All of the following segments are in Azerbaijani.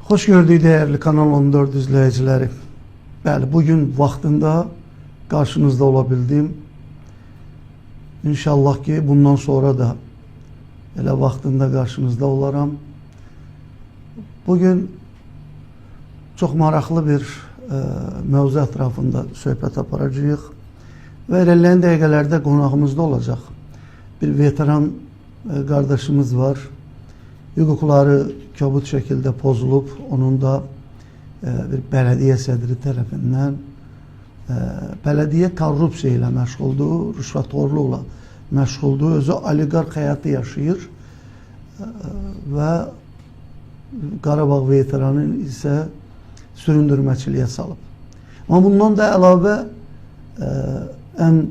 Hoş gördük değerli Kanal 14 izleyicileri. Bəli, bugün vaxtında karşınızda olabildim. İnşallah ki bundan sonra da elə vaxtında karşınızda olaram. Bugün çok maraqlı bir mövzu ətrafında söhbət aparacağıq. Və ilerleyen dəqiqələrdə qonağımızda olacaq bir veteran kardeşimiz var. Hüquqları kobud şekilde pozulub, onun da bir belediye sədri tərəfindən belediye korrupsiya ilə məşğuldur, rüşvətxorluqla məşğuldur, özü oliqarx həyatı yaşayır və Qarabağ veteranı isə süründürməçiliyə salıb. Ama bundan da əlavə ən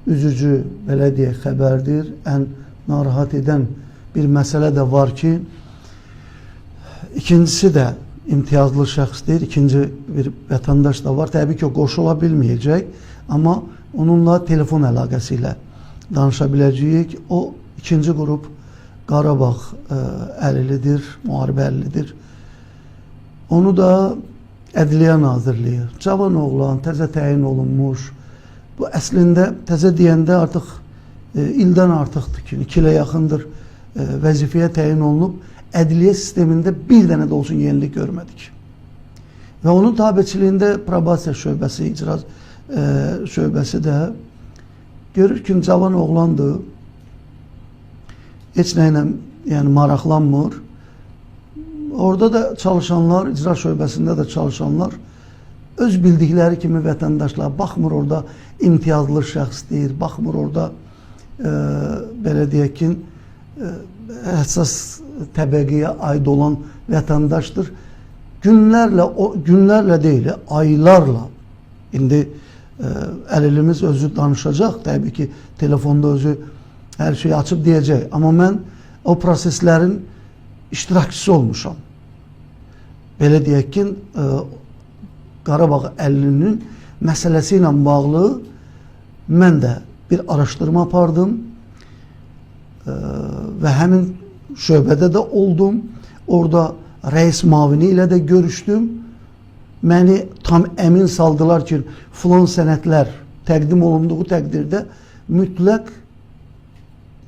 üzücü belediye xəbərdir, ən narahat edən bir mesele de var ki, ikincisi de imtiyazlı şəxs deyil, ikinci bir vətəndaş da var. Təbii ki, o qoşula bilməyəcək, amma onunla telefon əlaqəsiyle danışa biləcəyik. O ikinci grup Qarabağ əlilidir, müharibə əlilidir. Onu da Ədliyyə Nazirliyi, cavan oğlan, təzə təyin olunmuş. Bu əslində təzə deyəndə artıq ildən artıqdır ki, 2 ilə yaxındır vəzifəyə təyin olunub, ədliyyə sistemində bir dənə də olsun yenilik görmədik. Və onun tabiçiliyində probasiya şöbəsi, icra şöbəsi də görür ki, cavan oğlandır, heç nə ilə yəni maraqlanmır. Orada da çalışanlar, icra şöbəsində də çalışanlar öz bildikləri kimi vətəndaşlar, baxmır orada imtiyazlı şəxs deyir, baxmır orada belə deyək ki, həssas təbəqəyə aid olan vətəndaşdır. Günlərlə deyil, aylarla. İndi əlilimiz özü danışacaq, təbii ki, telefonda özü hər şeyi açıb deyəcək. Amma mən o proseslərin iştirakçısı olmuşam. Belə deyək ki, Qarabağ əlilinin məsələsi ilə bağlı mən də bir araştırma apardım ve həmin şöbədə də oldum. Orada reis mavini ilə də görüşdüm. Məni tam əmin saldılar ki, filan sənədlər təqdim olunduğu təqdirdə mütləq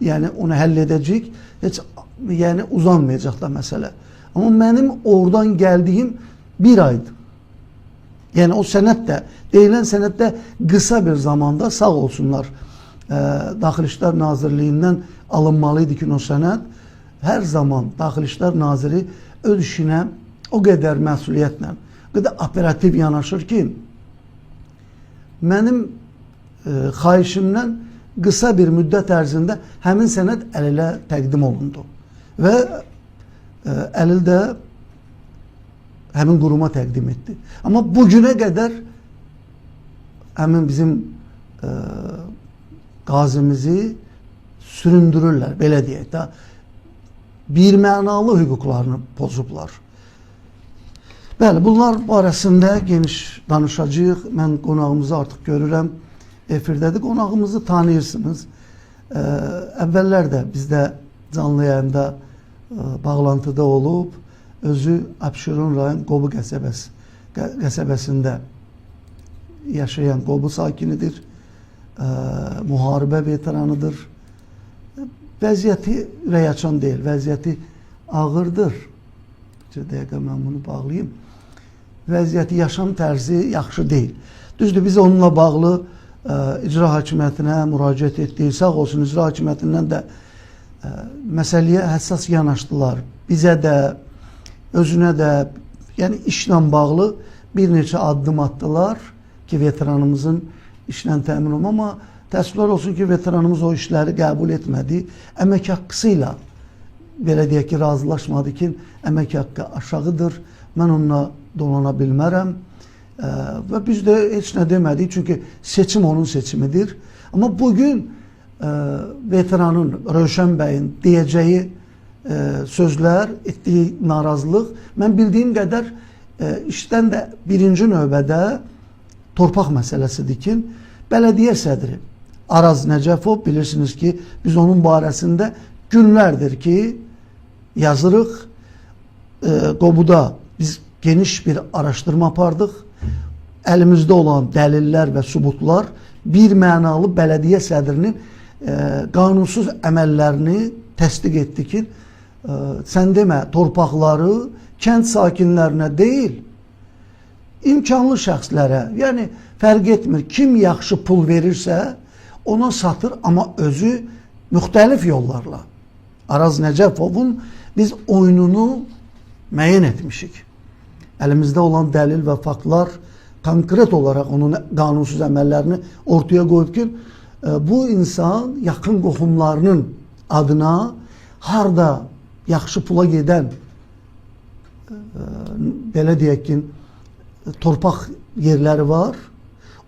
yəni onu həll edəcək. Heç yəni uzanmayacaq da məsələ. Amma mənim oradan gəldiyim bir aydı. Yəni o sənəd də, deyilən sənəd də qısa bir zamanda sağ olsunlar. Daxili İşlər Nazirliyindən alınmalıydı ki, o sənəd hər zaman Daxili İşlər Naziri öz işinə o qədər məsuliyyətlə, o qədər operativ yanaşır ki, mənim xahişimdən qısa bir müddət ərzində həmin sənəd əlilə təqdim olundu. Və əlil də həmin quruma təqdim etdi. Amma bugünə qədər həmin bizim qazimizi süründürürlər, belə deyək də, bir mənalı hüquqlarını pozublar. Bəli, bunlar barəsində geniş danışacağıq. Mən qonağımızı artıq görürəm, efirdədir. Qonağımızı tanıyırsınız. Əvvəllər də bizdə canlı yayında bağlantıda olub, özü Abşeron rayon Qobu qəsəbəsində yaşayan Qobu sakinidir. Müharibə veteranıdır. Vəziyyəti ürəkaçan deyil, vəziyyəti ağırdır. Bir dəqiqə mən bunu bağlayayım. Vəziyyəti, yaşam tərzi yaxşı deyil. Düzdür, biz onunla bağlı icra hakimiyyətinə müraciət etdik. Sağ olsun, icra hakimiyyətindən də məsələyə həssas yanaşdılar. Bizə də, özünə də, yəni işlə bağlı bir neçə addım attılar ki, veteranımızın işlə təmin olma, amma təəssüflər olsun ki, veteranımız o işləri qəbul etmədi. Əmək haqqısıyla belə deyək ki, razılaşmadı ki, əmək haqqı aşağıdır, mən onunla dolana bilmərəm və biz də heç nə demədik, çünki seçim onun seçimidir. Amma bugün veteranın, Rövşən bəyin deyəcəyi sözlər, etdiyi narazılıq, mən bildiyim qədər işdən də birinci növbədə torpaq məsələsidir ki, bələdiyyə sədri Araz Nəcəfov, bilirsiniz ki, biz onun barəsində günlərdir ki yazırıq. Qobuda biz geniş bir araştırma apardıq. Əlimizdə olan dəlillər və sübutlar bir mənalı bələdiyyə sədrinin qanunsuz əməllərini təsdiq etdi ki, sən demə torpaqları kənd sakinlərinə deyil, imkanlı şəxslərə, yəni fərq etmir, kim yaxşı pul verirsə ona satır, amma özü müxtəlif yollarla. Araz Nəcəfovun biz oyununu müəyyən etmişik. Əlimizdə olan dəlil və faktlar konkret olaraq onun qanunsuz əməllərini ortaya qoyub ki, bu insan yaxın qohumlarının adına harda yaxşı pula gedən, belə deyək ki, torpaq yerləri var,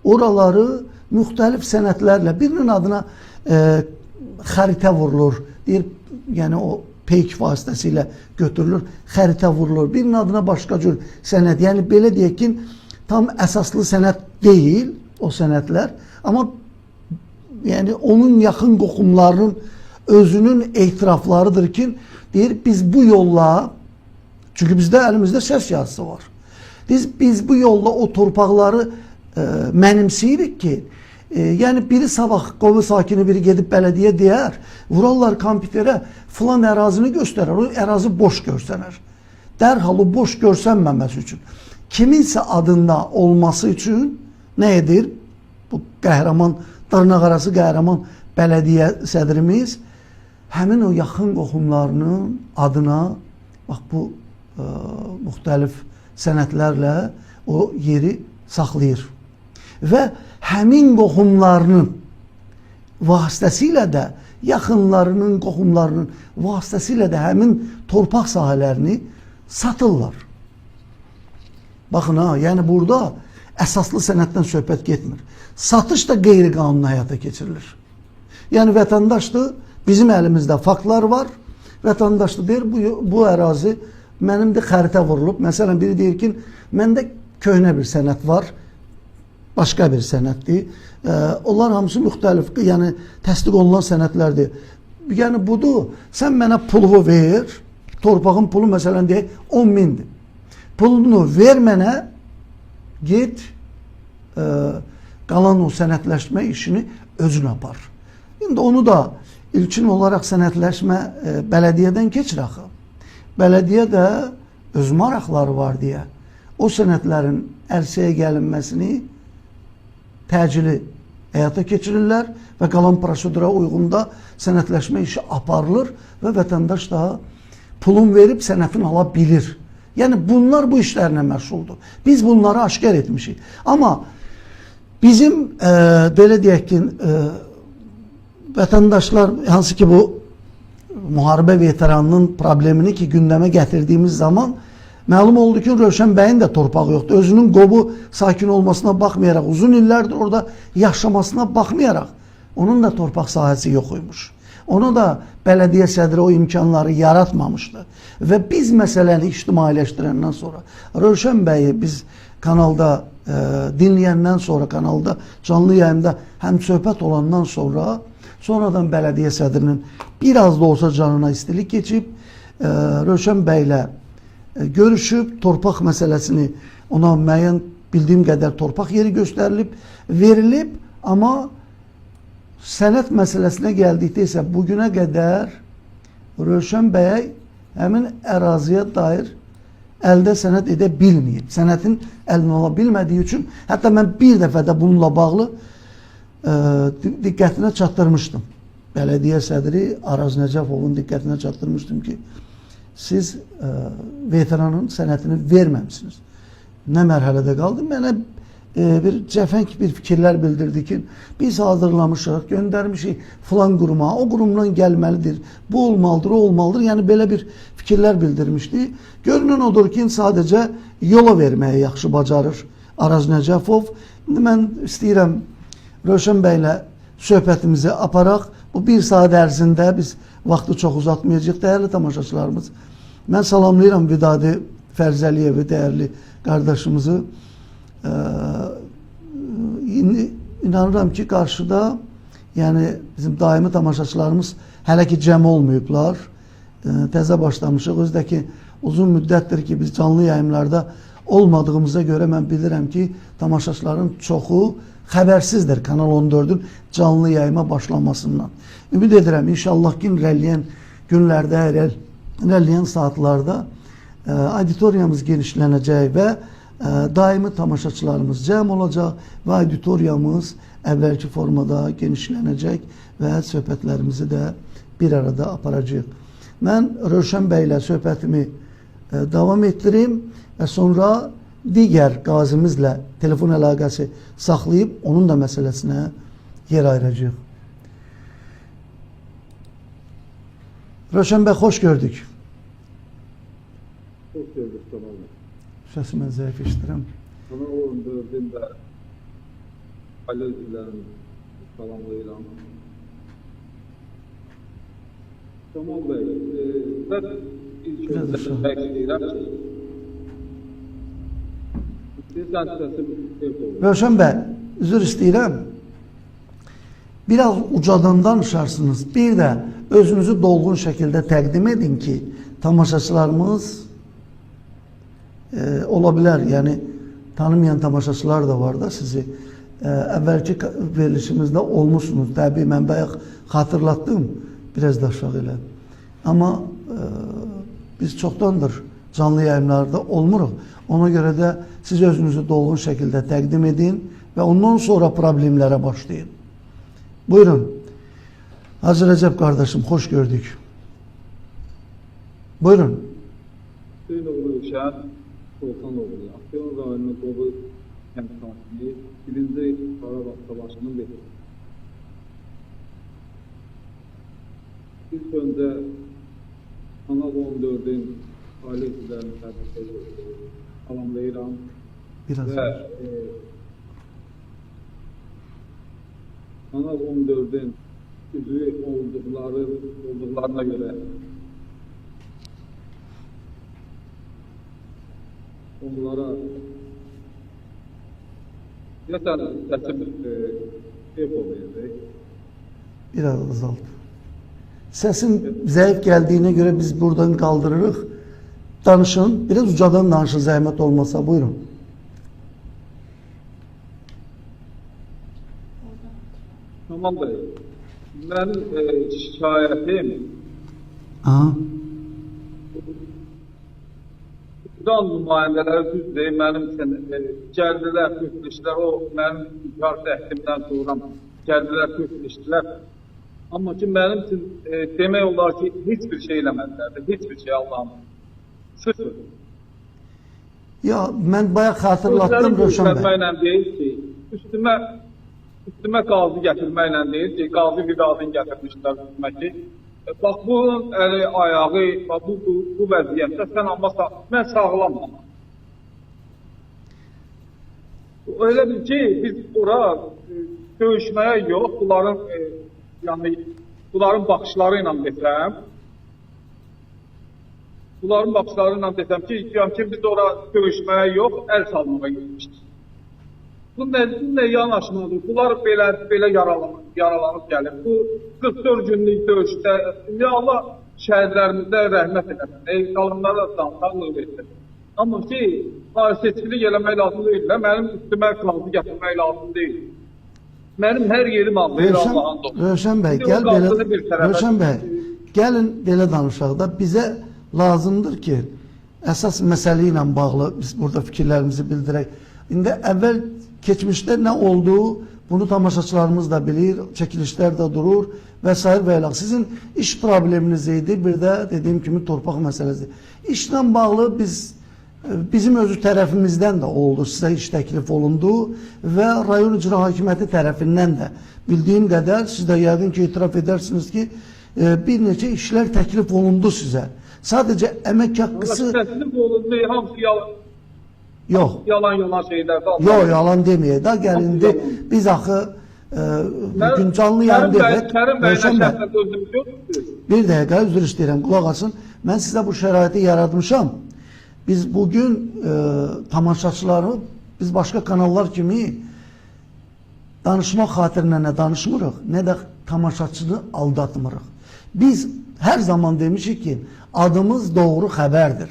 oraları müxtəlif sənədlərlə birinin adına xəritə vurulur, deyir, yəni o peyk vasitəsilə götürülür, xəritə vurulur, birinin adına başqa cür sənəd, yəni belə deyək ki, tam əsaslı sənəd deyil o sənədlər, amma yəni onun yaxın qohumlarının özünün etiraflarıdır ki, deyir, biz bu yolla, çünki bizdə əlimizdə səs yazısı var, biz bu yolla o torpaqları mənimseyirik ki, yəni biri sabah Qobu sakini biri gedib bələdiyyə deyər, vurarlar kompüterə, filan ərazini göstərər, o ərazi boş görsənər. Dərhal o boş görsənməməsi üçün, kiminsə adında olması üçün nə edir? Bu qəhrəman, dırnaq arası qəhrəman bələdiyyə sədrimiz həmin o yaxın qohumlarının adına bax bu müxtəlif sənədlərlə o yeri saxlayır. Və həmin qohumlarının vasitəsilə də, yaxınlarının, qohumlarının vasitəsilə də həmin torpaq sahələrini satırlar. Baxın ha, yəni burada əsaslı sənəddən söhbət getmir. Satış da qeyri-qanuni həyata keçirilir. Yəni vətəndaşdır, bizim əlimizdə faktlar var, vətəndaşdır deyir, bu ərazi mənimdir, xəritə vurulub. Məsələn, biri deyir ki, məndə köhnə bir sənəd var, başqa bir sənəddir. Onlar hamısı müxtəlif, yəni təsdiq olunan sənədlərdir. Yəni budur, sən mənə pulu ver, torpağın pulu məsələn deyək 10 mindir. Pulunu ver mənə, get, qalan o sənədləşmə işini özün apar. İndi onu da ilkin olaraq sənədləşmə bələdiyyədən keçir axı. Bələdiyyə də öz maraqları var deyə o sənədlərin ərsəyə gəlinməsini təcili həyata keçirirlər və qalan prosedura uyğunda sənədləşmə işi aparılır və vətəndaş da pulun verib sənədini ala bilir. Yəni bunlar bu işlərlə məşğuldur. Biz bunları aşkar etmişik. Amma bizim belə deyək ki, vətəndaşlar hansı ki bu müharibə veteranının problemini ki gündəmə gətirdiyimiz zaman məlum oldu ki, Rövşən bəyin də torpağı yoxdur. Özünün Qobu sakin olmasına baxmayaraq, uzun illərdir orada yaşamasına baxmayaraq, onun da torpaq sahəsi yox imiş. Onu da bələdiyyə sədri o imkanları yaratmamışdı. Və biz məsələni ictimailəşdirəndən sonra, Rövşən bəyi biz kanalda dinləyəndən sonra, kanalda canlı yayında həm söhbət olandan sonra, sonradan bələdiyyə sədrinin biraz da olsa canına istilik keçib, Rövşən bəylə görüşüb, torpaq məsələsini ona müəyyən bildiyim qədər torpaq yeri göstərilib, verilib, amma sənəd məsələsinə gəldikdə isə bugünə qədər Rövşən bəy həmin əraziyə dair əldə sənəd edə bilməyib. Sənədin əlinə ala bilmədiyi üçün, hətta mən bir dəfə də bununla bağlı diqqətinə çatdırmışdım. Bələdiyyə sədri Araz Nəcəfovun diqqətinə çatdırmışdım ki, siz veteranın sənədini verməmişsiniz. Nə mərhələdə qaldı? Mənə bir cəfəng bir fikirlər bildirdi ki, biz hazırlamışıq, göndərmişik filan quruma, o qurumdan gəlməlidir, bu olmalıdır, o olmalıdır. Yəni belə bir fikirlər bildirmişdi. Görünən odur ki, sadəcə yola verməyə yaxşı bacarır Araz Nəcəfov. İndi mən istəyirəm Rövşən bəylə söhbətimizi aparaq. Bu bir saat ərzində biz vaxtı çox uzatmayacaq. Dəyərli tamaşaçılarımız, mən salamlayıram Vidadi Fərzəliyevi, dəyərli qardaşımızı. İnanıram ki, qarşıda yəni bizim daimi tamaşaçılarımız hələ ki cəm olmayıblar. Təzə başlamışıq. Özdəki uzun müddətdir ki biz canlı yayımlarda olmadığımıza göre mən bilirəm ki tamaşaçıların çoxu xəbərsizdir Kanal 14'ün canlı yayıma başlamasından. Ümid edirəm inşallah ki ilerleyen günlərdə, ilerleyen saatlarda auditoriyamız genişlənəcək və daimi tamaşaçılarımız cəm olacaq və auditoriyamız əvvəlki formada genişlənəcək və söhbətlərimizi də bir arada aparacağıq. Mən Rövşən bəylə söhbətimi davam etdirim və sonra digər qazimizlə telefon əlaqəsi saxlayıb onun da məsələsinə yer ayıracağıq. Rövşən bəy, xoş gördük. Hoş gördük tamamı. Səsimi zəif eşidirəm. Kanal 14'ün də Ali Özgürlərin salamlayıram. Kemal Bey, ben ilk önce istəyirəm ki, sizdən səsim oldu. Rövşən bəy, üzr istəyirəm. Biraz ucadan danışarsınız. Bir də özünüzü dolğun şəkildə təqdim edin ki, tamaşaçılarımız ola bilər, yəni tanımayan tamaşaçılar da var da sizi. Əvvəlki verilişimizdə olmuşsunuz. Təbii mən bayaq xatırlatdım, biraz da aşağı elə. Amma biz çoxdandır canlı yayımlarda olmuruq. Ona görə də siz özünüzü dolğun şəkildə təqdim edin və ondan sonra problemlərə başlayın. Buyurun. Hacı Rəcəb qardaşım, xoş gördük. Buyurun. Hüseynoğlu Şəhər Sultanoğlu, Aksiyon rayonunun Qobu kənd sakini, 1-ci Qarabağ Savaşının verir. İlk öncə Kanal 14'ün Ali Özgürlərin salamlayıram Biraz və Kanal 14'ün üzvü olduqlarına görə onlara yeter seçim yapabiliriz. biraz azalt. Səsin zəif gəldiyinə görə biz buradan qaldırırıq. Danışın, biraz ucadan danışın zəhmət olmasa, buyurun. Tamam Bey, benim şikayetim Aha. İran nümayəndələri düzdür, mənim üçün gəldilər, tökülüşlər, o mənim inkar təhdimdən sonra gəldilər, tökülüşlər. Amma ki, mənim üçün demək olar ki, heç bir şey eləmədilər, heç bir şey Allah'ım. Sıfır. Ya, mən bayaq xatırlatdım Rövşən bəy. Göstərməklə deyil ki, üstümə qazi gətirməklə deyil ki, qazi bir qadın gətirmişlər üstümə ki, bax, bunun əli, ayağı, bu vəziyyətdə sən amma mən sağlamam. Öyle bir ki, biz ora döyüşməyə yox, bunların baxışları ilə desəm, ki, biz ora döyüşməyə yox, əl salmağa gitmişdik. Bu nə yanaşmadır? Bunlar belə yaralanıb gəlir. Bu 44 günlük döyüşdə Allah şəhidlərimizdə rəhmət eləsin. Qalanlara da sağlıq etsin. Amma ki, seçkilik eləmək lazım deyil. Mənim üstümə qazi gətirmək lazım deyil. Mənim hər yerim anlayır Allah'ın dostu. Rövşən bəy, Rövşən bəy, gəlin belə danışaq da bizə lazımdır ki, əsas məsələ ilə bağlı biz burada fikirlərimizi bildirək. İndi əvvəl keçmişdə nə olduğu bunu tamaşaçılarımız da bilir, çəkilişlər də durur və s. və ilə. Sizin iş probleminiz idi, bir də dediyim kimi torpaq məsələsi. İşlə bağlı bizim özü tərəfimizdən də oldu, sizə iş təklif olundu və rayon icra hakimiyyəti tərəfindən də bildiyim qədər siz də yəqin ki, etiraf edərsiniz ki, bir neçə işlər təklif olundu sizə. Sadəcə əmək haqqısı... Təklif olundu, hamısı yalan. Yox. Yalan şeylər. Yox, yalan deməyək. Da gəlindi, biz axı bugün canlı yayın dedik. Rövşən bəy, bir dəqiqə üzr istəyirəm, qulaq asın. Mən sizə bu şəraiti yaratmışam. Biz bugün tamaşaçıları, biz başqa kanallar kimi danışmaq xatirinə nə danışmırıq, nə də tamaşaçını aldatmırıq. Biz hər zaman demişik ki, adımız doğru xəbərdir.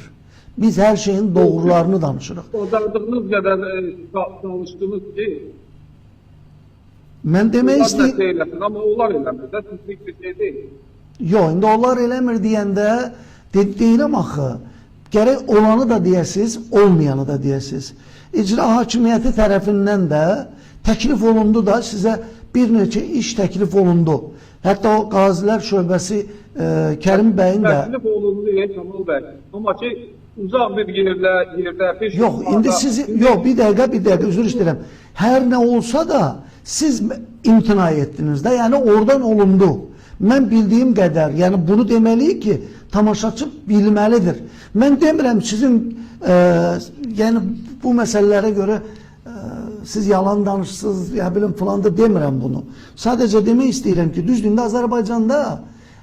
Biz hər şeyin doğrularını danışırıq. Bacardığınız qədər danışdınız ki, Mən demək onlar istəyirəm, nəsə eləsin, amma onlar eləmir də, sizlik bir şey deyil. yox, indi onlar eləmir deyəndə deyirəm axı, gərək olanı da deyəsiz, olmayanı da deyəsiz. İcra hakimiyyəti tərəfindən də təklif olundu da sizə bir neçə iş təklif olundu. Hətta o Qazilər Şöbəsi Kərim bəyin də... Təklif olundu, Kemal bəy. Amma ki, uzaq bir yerdə... Yox, indi siz... Yox, bir dəqiqə, üzr istəyirəm. Hər nə olsa da siz imtina etdiniz də, yəni oradan olundu. Mən bildiyim qədər, yəni bunu deməliyik ki, tamaşaçı bilməlidir. Mən demirəm sizin, yəni bu məsələlərə görə siz yalan danışsınız, ya bilim filan da demirəm bunu. Sadəcə demək istəyirəm ki, düzdür, Azərbaycanda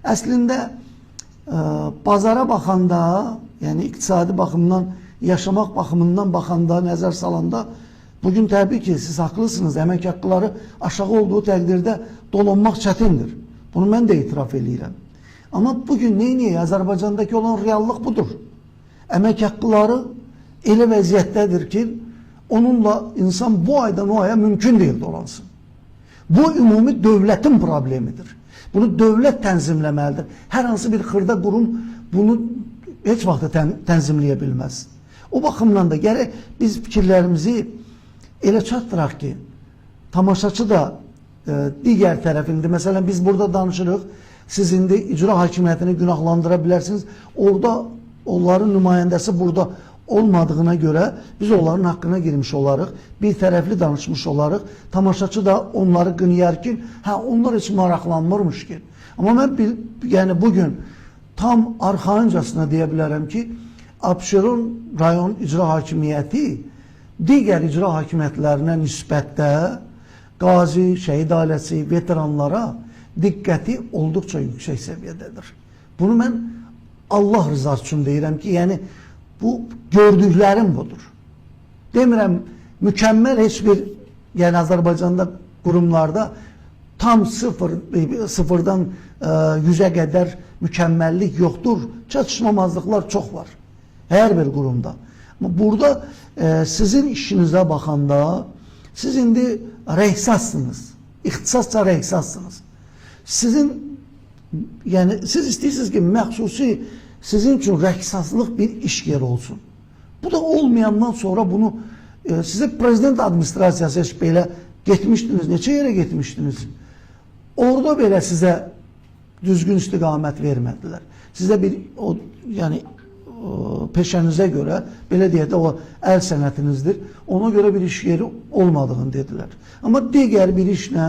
əslində bazara baxanda, yəni iqtisadi baxımdan, yaşamaq baxımından baxanda, nəzər salanda, bugün təbii ki, siz haqlısınız, əmək haqqıları aşağı olduğu təqdirdə dolanmaq çətindir. Bunu mən də etiraf eləyirəm. Amma bugün neyniyək? Azərbaycandakı olan reallıq budur. Əmək haqqıları elə vəziyyətdədir ki, onunla insan bu aydan o aya mümkün deyil dolansın. Bu ümumi dövlətin problemidir. Bunu dövlət tənzimləməlidir. Hər hansı bir xırda qurum bunu heç vaxt tənzimləyə bilməz. O baxımdan da gərək biz fikirlərimizi elə çatdıraq ki, tamaşaçı da digər tərəfində, məsələn biz burada danışırıq, siz indi icra hakimiyyətini günahlandıra bilərsiniz. Orada onların nümayəndəsi burada olmadığına görə biz onların haqqına girmiş olarıq, bir tərəfli danışmış olarıq, tamaşaçı da onları qınayar ki, onlar heç maraqlanmırmış ki. Amma mən yəni bugün tam arxayıncasına deyə bilərəm ki, Abşeron rayon icra hakimiyyəti digər icra hakimiyyətlərinə nisbətdə qazi, şəhid ailəsi, veteranlara diqqəti olduqca yüksək səviyyədədir. Bunu mən Allah rızası üçün deyirəm ki, yəni bu gördüklərim budur. Demirəm, mükəmməl heç bir, yəni Azərbaycanda qurumlarda tam sıfırdan 100'ə qədər mükəmməllik yoxdur. Çatışmamazlıqlar çox var. Hər bir qurumda. Amma burada sizin işinizə baxanda siz indi rəhsassınız. İxtisasca rəhsassınız. Sizin, yəni siz istəyirsiniz ki, məxsusi sizin üçün rəhsaslıq bir iş yeri olsun. Bu da olmayandan sonra bunu sizə prezident administrasiyası heç belə getmişdiniz. Neçə yerə getmişdiniz? Orada belə sizə düzgün istiqamət vermədilər. Sizə bir, yəni peşənizə görə, belə deyək də o əl sənətinizdir, ona görə bir iş yeri olmadığını dedilər. Amma digər bir işlə,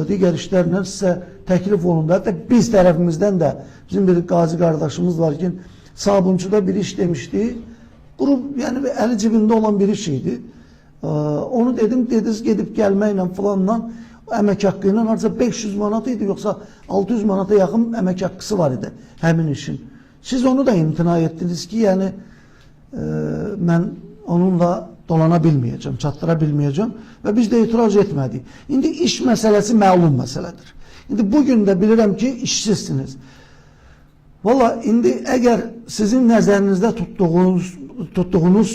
digər işlərlə sizə təklif olundu. Hətta biz tərəfimizdən də bizim bir qazi qardaşımız var ki, Sabunçuda bir iş demişdi. Qrup, yəni əli cibində olan bir iş idi. Onu dedim, dediniz gedib gəlməklə filanla, əmək haqqı ilə harca 500 manat idi, yoxsa 600 manata yaxın əmək haqqısı var idi həmin işin. Siz onu da imtina etdiniz ki, yəni mən onunla dolana bilməyəcəm, çatdıra bilməyəcəm və biz də etiraz etmədik. İndi iş məsələsi məlum məsələdir. İndi bugün də bilirəm ki, işsizsiniz. Valla indi əgər sizin nəzərinizdə tutduğunuz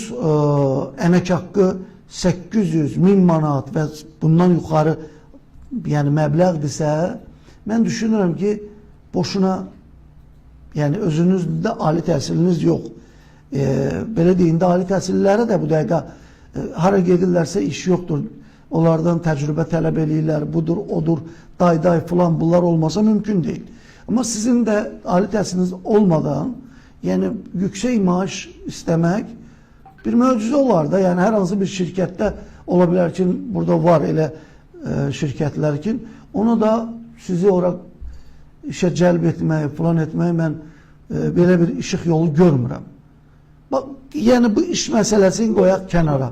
əmək haqqı 800-1000 manat və bundan yuxarı yəni məbləğdirsə, mən düşünürəm ki, boşuna, yəni özünüzdə ali təhsiliniz yox. Belə deyində, ali təhsillilərə də bu dəqiqə hara gedirlərsə iş yoxdur. Onlardan təcrübə tələb eləyirlər, budur, odur, day filan, bunlar olmasa mümkün deyil. Amma sizin də ali təhsiliniz olmadan, yəni yüksək maaş istəmək bir möcüzə olar da, yəni hər hansı bir şirkətdə ola bilər ki, burada var elə şirkətlər ki, onu da sizi ora işə cəlb etmək, filan etmək mən belə bir işıq yolu görmürəm. Yəni bu iş məsələsini qoyaq kənara.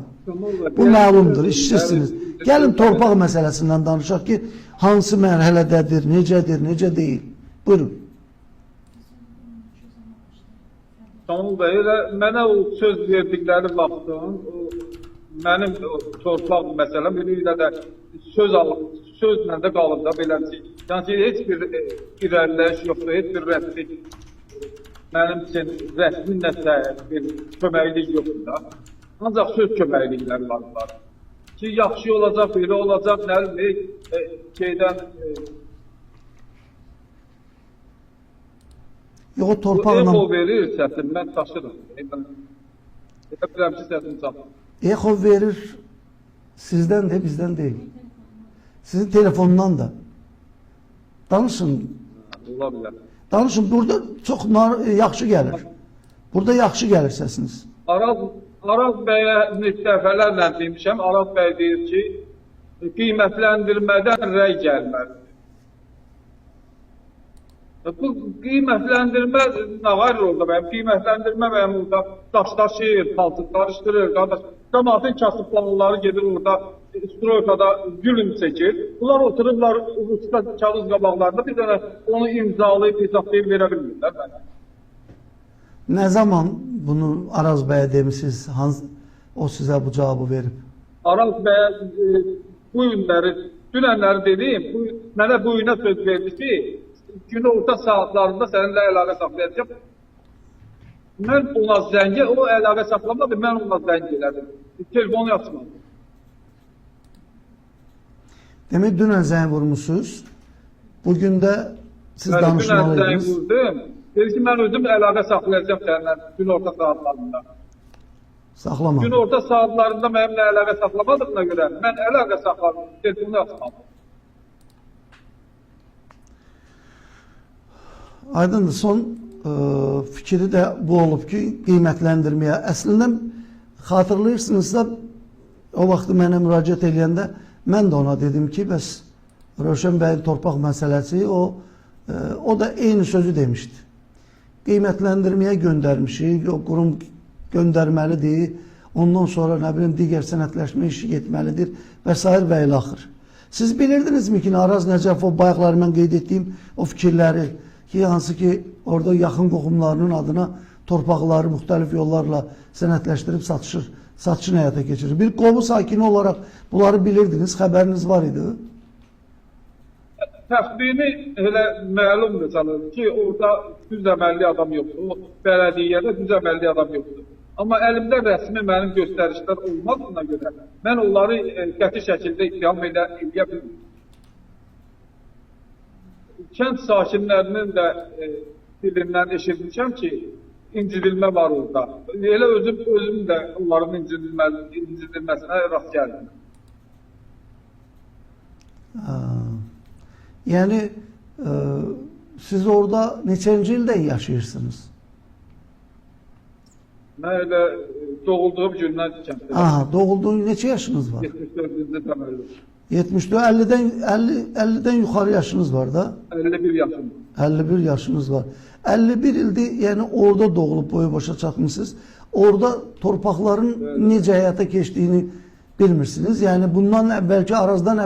Bu məlumdur, işsizsiniz. Gəlin torpaq məsələsindən danışaq ki, hansı mərhələdədir, necə deyil. Buyurun. Kemal bəy, mənə o söz verdikləri vaxtın, mənim torpaq məsələm, ilə də sözlə də qalıb da beləncə. Yəni heç bir irəliləyiş yoxdur, heç bir rəsmi mənim üçün rəsmi nəsə bir köməklik yoxdur da. Ancaq söz köməklikləri var. Ki, yaxşı olacaq, belə olacaq, nə bilim, şeydən... Yox, torpaqla... Eko verir səsin, mən taşırım. Elə biləm ki, səsin çatır. Eko verir, sizdən de, bizdən deyil. Sizin telefondan da. Danışın. Ola bilər. Danışın, burada çox yaxşı gəlir. Burada yaxşı gəlir səsiniz. Araz bəyə dəfələrlə demişəm, Araz bəy deyir ki, qiymətləndirmədən rəy gəlməlidir. Bu qiymətləndirmə nə var orada mənim? Qiymətləndirmə mənim orada daşlaşır, palçıq qarışdırır, qardaş. Cəmaatın kasıb planları gedir orada, stroykada gülüm çəkir. Bunlar otururlar usta kağız qabaqlarında bir dənə onu imzalayıb, hesablayıb verə bilmirlər mənə. Nə zaman bunu Araz bəyə demişsiniz, o sizə bu cavabı verib? Araz bəyə bu günləri, dünənləri dedim, mənə bu günə söz verdi ki, günün orta saatlarında səninlə əlaqə saxlayacaq. Mən ona zəngi, o əlaqə saxlamadı, mən ona zəng elədim. Telefonu açmadım. Demək, dünən zəng vurmuşsunuz, bugün də siz danışmalıydınız. Dünən zəng vurdum, dedi ki, mən özüm əlaqə saxlayacaq səninlə gün orta saatlarında. Saxlamadım. Gün orta saatlarında mənimlə əlaqə saxlamadığına görə mən əlaqə saxladım, telefonu açmadım. Aydındır, son fikri də bu olub ki, qiymətləndirməyə. Əslində, xatırlayırsınızsa, o vaxtı mənə müraciət edəndə mən də ona dedim ki, bəs Rövşən bəyin torpaq məsələsi, o da eyni sözü demişdi. Qiymətləndirməyə göndərmişik, o qurum göndərməlidir, ondan sonra nə bilim digər sənədləşmə işi getməlidir və s. və ilə axır. Siz bilirdinizmi ki, Araz Nəcəfov bayaqları mən qeyd etdiyim o fikirləri ki, hansı ki, orada yaxın qohumlarının adına torpaqları müxtəlif yollarla sənədləşdirib satışını həyata keçirir. Bir Qobu sakini olaraq bunları bilirdiniz, xəbəriniz var idi. Təxmini elə məlumdur sanırım ki, orada düz əməlli adam yoxdur. O bələdiyyədə düz əməlli adam yoxdur. Amma əlimdə rəsmi mənim göstərişlər olmadığına görə mən onları qəti şəkildə ittiham edə bilmirəm. Kənd sakinlərinin də dilindən eşitmişəm ki, incidilmə var orada. Elə özüm də onların incidilməsinə rast gəldim. Yəni, siz orada neçənci ildə yaşayırsınız? Mən elə doğulduğum gündən kənddə. Doğulduğun neçə yaşınız var? 74-cü təməllüd. 50'den yukarı yaşınız var da. 51 yaşım. 51 yaşınız var. 51 ildir, yəni orada doğulub boyu başa çatmışsınız. Orada torpaqların necə həyata keçdiyini bilmirsiniz. Yəni bundan əvvəlki Arazdan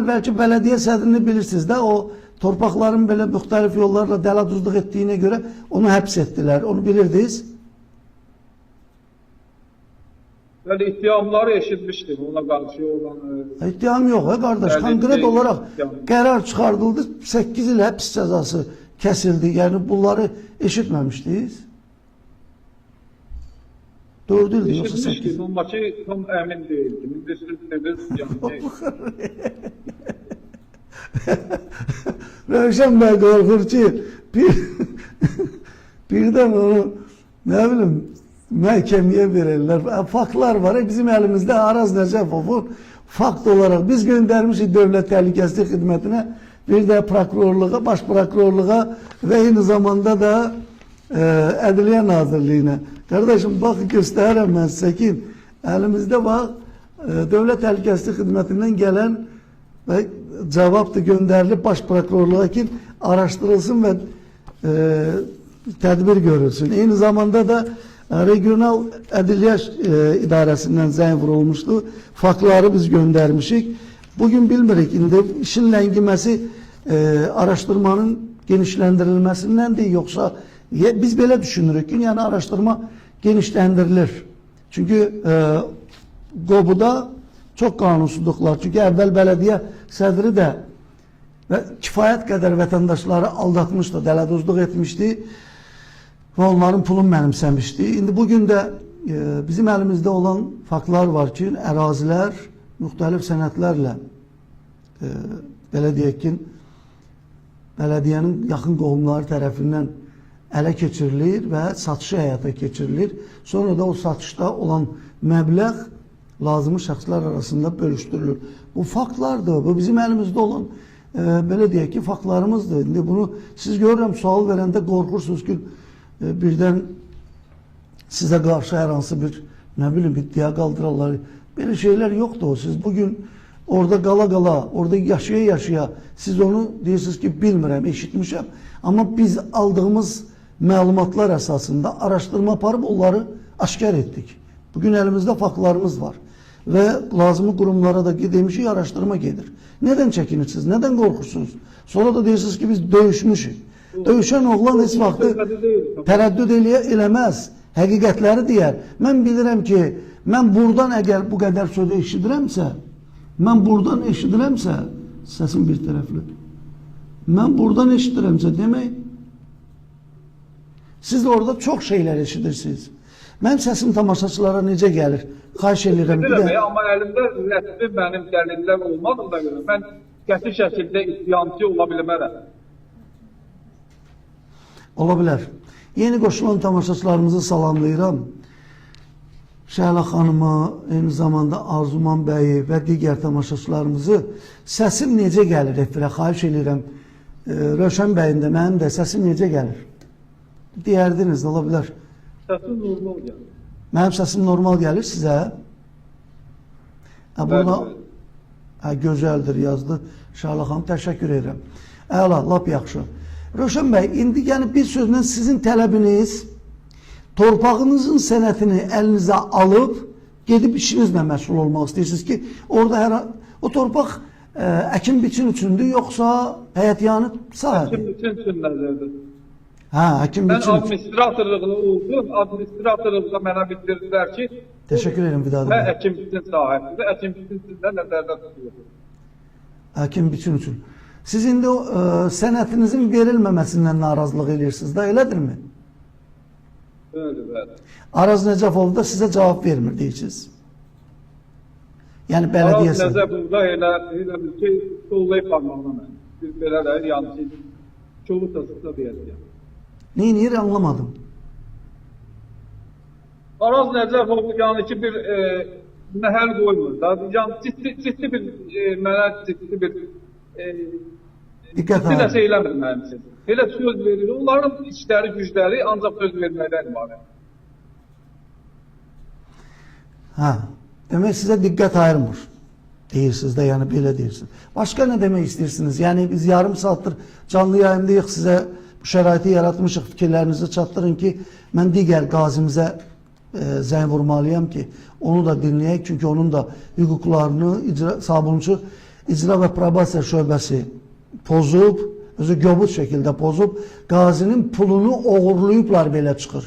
əvvəlki bələdiyyə sədrini bilirsiniz də, o torpaqların belə müxtəlif yollarla dələduzluq etdiyinə görə onu həbs etdilər. Onu bilirdiniz. Yəni ittihamları eşitmişdim ona qarşı olan... İttiham yox, qardaş. Konkret olaraq qərar çıxardıldı, 8 il həbs cəzası kəsildi. Yəni bunları eşitməmişdiniz. 4 ildir, yoxsa 8? Eşitmişdim, amma ki tam əmin deyildim. İndi siz dediniz, Rövşən bəy qorxur ki, birdən onu, nə bilim, məhkəməyə verirlər. Faktlar var. Bizim əlimizdə Araz Nəcəfovun fakt olaraq biz göndərmişik Dövlət Təhlükəsizlik Xidmətinə, bir də prokurorluğa, baş prokurorluğa və eyni zamanda da Ədliyyə Nazirliyinə. Qardaşım, bax, göstərirəm mən sizə ki, əlimizdə bax, Dövlət Təhlükəsizlik Xidmətindən gələn və cavab da göndərilib baş prokurorluğa ki, araşdırılsın və tədbir görülsün. Eyni zamanda da regional ədliyyə idarəsindən zəng vurulmuşdu. Faktları biz göndərmişik. Bugün bilmirik, indi işin ləngiməsi araşdırmanın genişləndirilməsindəndir, yoxsa biz belə düşünürük ki, yəni araşdırma genişləndirilir. Çünki Qobuda çox qanunsuzluqlar, çünki əvvəl bələdiyyə sədri də və kifayət qədər vətəndaşları aldatmışdı, dələduzluq etmişdi və onların pulunu mənimsəmişdi. İndi bugün də bizim əlimizdə olan faktlar var ki, ərazilər müxtəlif sənədlərlə belə deyək ki, bələdiyyənin yaxın qohumları tərəfindən ələ keçirilir və satışı həyata keçirilir. Sonra da o satışda olan məbləğ lazımı şəxslər arasında bölüşdürülür. Bu faktlardır, bu bizim əlimizdə olan belə deyək ki, faktlarımızdır. İndi bunu siz görürəm, sual verəndə qorxursunuz ki, birdən sizə qarşı hər hansı bir, nə bilim, iddia qaldırarlar. Belə şeylər yoxdur. Siz bugün orada qala-qala, orada yaşaya-yaşaya siz onu deyirsiniz ki, bilmirəm, eşitmişəm. Amma biz aldığımız məlumatlar əsasında araşdırma aparıb onları aşkar etdik. Bugün əlimizdə faktlarımız var və lazımı qurumlara da demişik, araşdırma gedir. Nədən çəkinirsiniz, nədən qorxursunuz? Sonra da deyirsiniz ki, biz döyüşmüşük. Döyüşən oğlan heç vaxtı tərəddüd eləməz, həqiqətləri deyər. Mən bilirəm ki, mən buradan əgər bu qədər sözü eşidirəmsə, səsim bir tərəfli, mən buradan eşidirəmsə demək, siz orada çox şeylər eşidirsiniz. Mənim səsim tamaşaçılara necə gəlir? Xahiş edirəm. Amma əlimdə rəsmi mənim dəlillər olmadığına görə mən qəti şəkildə isyançı ola bilmərəm. Ola bilər. Yeni qoşulan tamaşaçılarımızı salamlayıram. Şəhla xanımı, eyni zamanda Arzuman bəyi və digər tamaşaçılarımızı səsim necə gəlir efirə? Xahiş edirəm. Rövşən bəyin də, mənim də səsim necə gəlir? Deyərdiniz, ola bilər. Səsim normal gəlir. Mənim səsim normal gəlir sizə? Burada gözəldir yazdı Şəhla xanım, təşəkkür edirəm. Əla, lap yaxşı. Rövşən bəy, indi yəni bir sözlə sizin tələbiniz torpağınızın sənətini əlinizə alıb gedib işinizlə məşğul olmaq istəyirsiniz ki, orada o torpaq əkin biçin üçündür, yoxsa həyətyanı sahədir? Əkin biçin üçün nəzərdir. Hə, əkin biçin üçün. Mən administratorluğunu oldum, administratorluqda mənə bildirdilər ki, təşəkkür edirəm Vidadi bəy. Əkin biçin sahəsidir, əkin biçin üçün də nəzərdə tutuyor. Əkin biçin üçün. Siz indi sənətinizin verilməməsindən narazılıq edirsiniz da, elədirmi? Bəli. Araz Nəcəfov da sizə cavab vermir deyirsiniz. Yəni bələdiyyəsi. Araz Nəcəfovda elə bir şey sollayıb parmağına mən. Bir belə də yanlış çoğu tasıqda deyəcəyəm. Neyini anlamadım. Araz Nəcəfov yəni ki bir məhəl qoymur da. Yəni ciddi bir mənə ciddi bir diqqət nəsə eləmir mənim üçün. Elə söz verir. Onların işləri, gücləri ancaq söz verməkdən ibarət. Hə, demək sizə diqqət ayırmır. Deyirsiniz də, yəni belə deyirsiniz. Başqa nə demək istəyirsiniz? Yəni biz yarım saatdır canlı yayındayıq, sizə bu şəraiti yaratmışıq, fikirlərinizi çatdırın ki, mən digər qazimizə zəng vurmalıyam ki, onu da dinləyək. Çünki onun da hüquqlarını Sabunçu İcra və Probasiya şöbəsi pozub, özü göbut şəkildə pozub, qazinin pulunu oğurlayıblar, belə çıxır.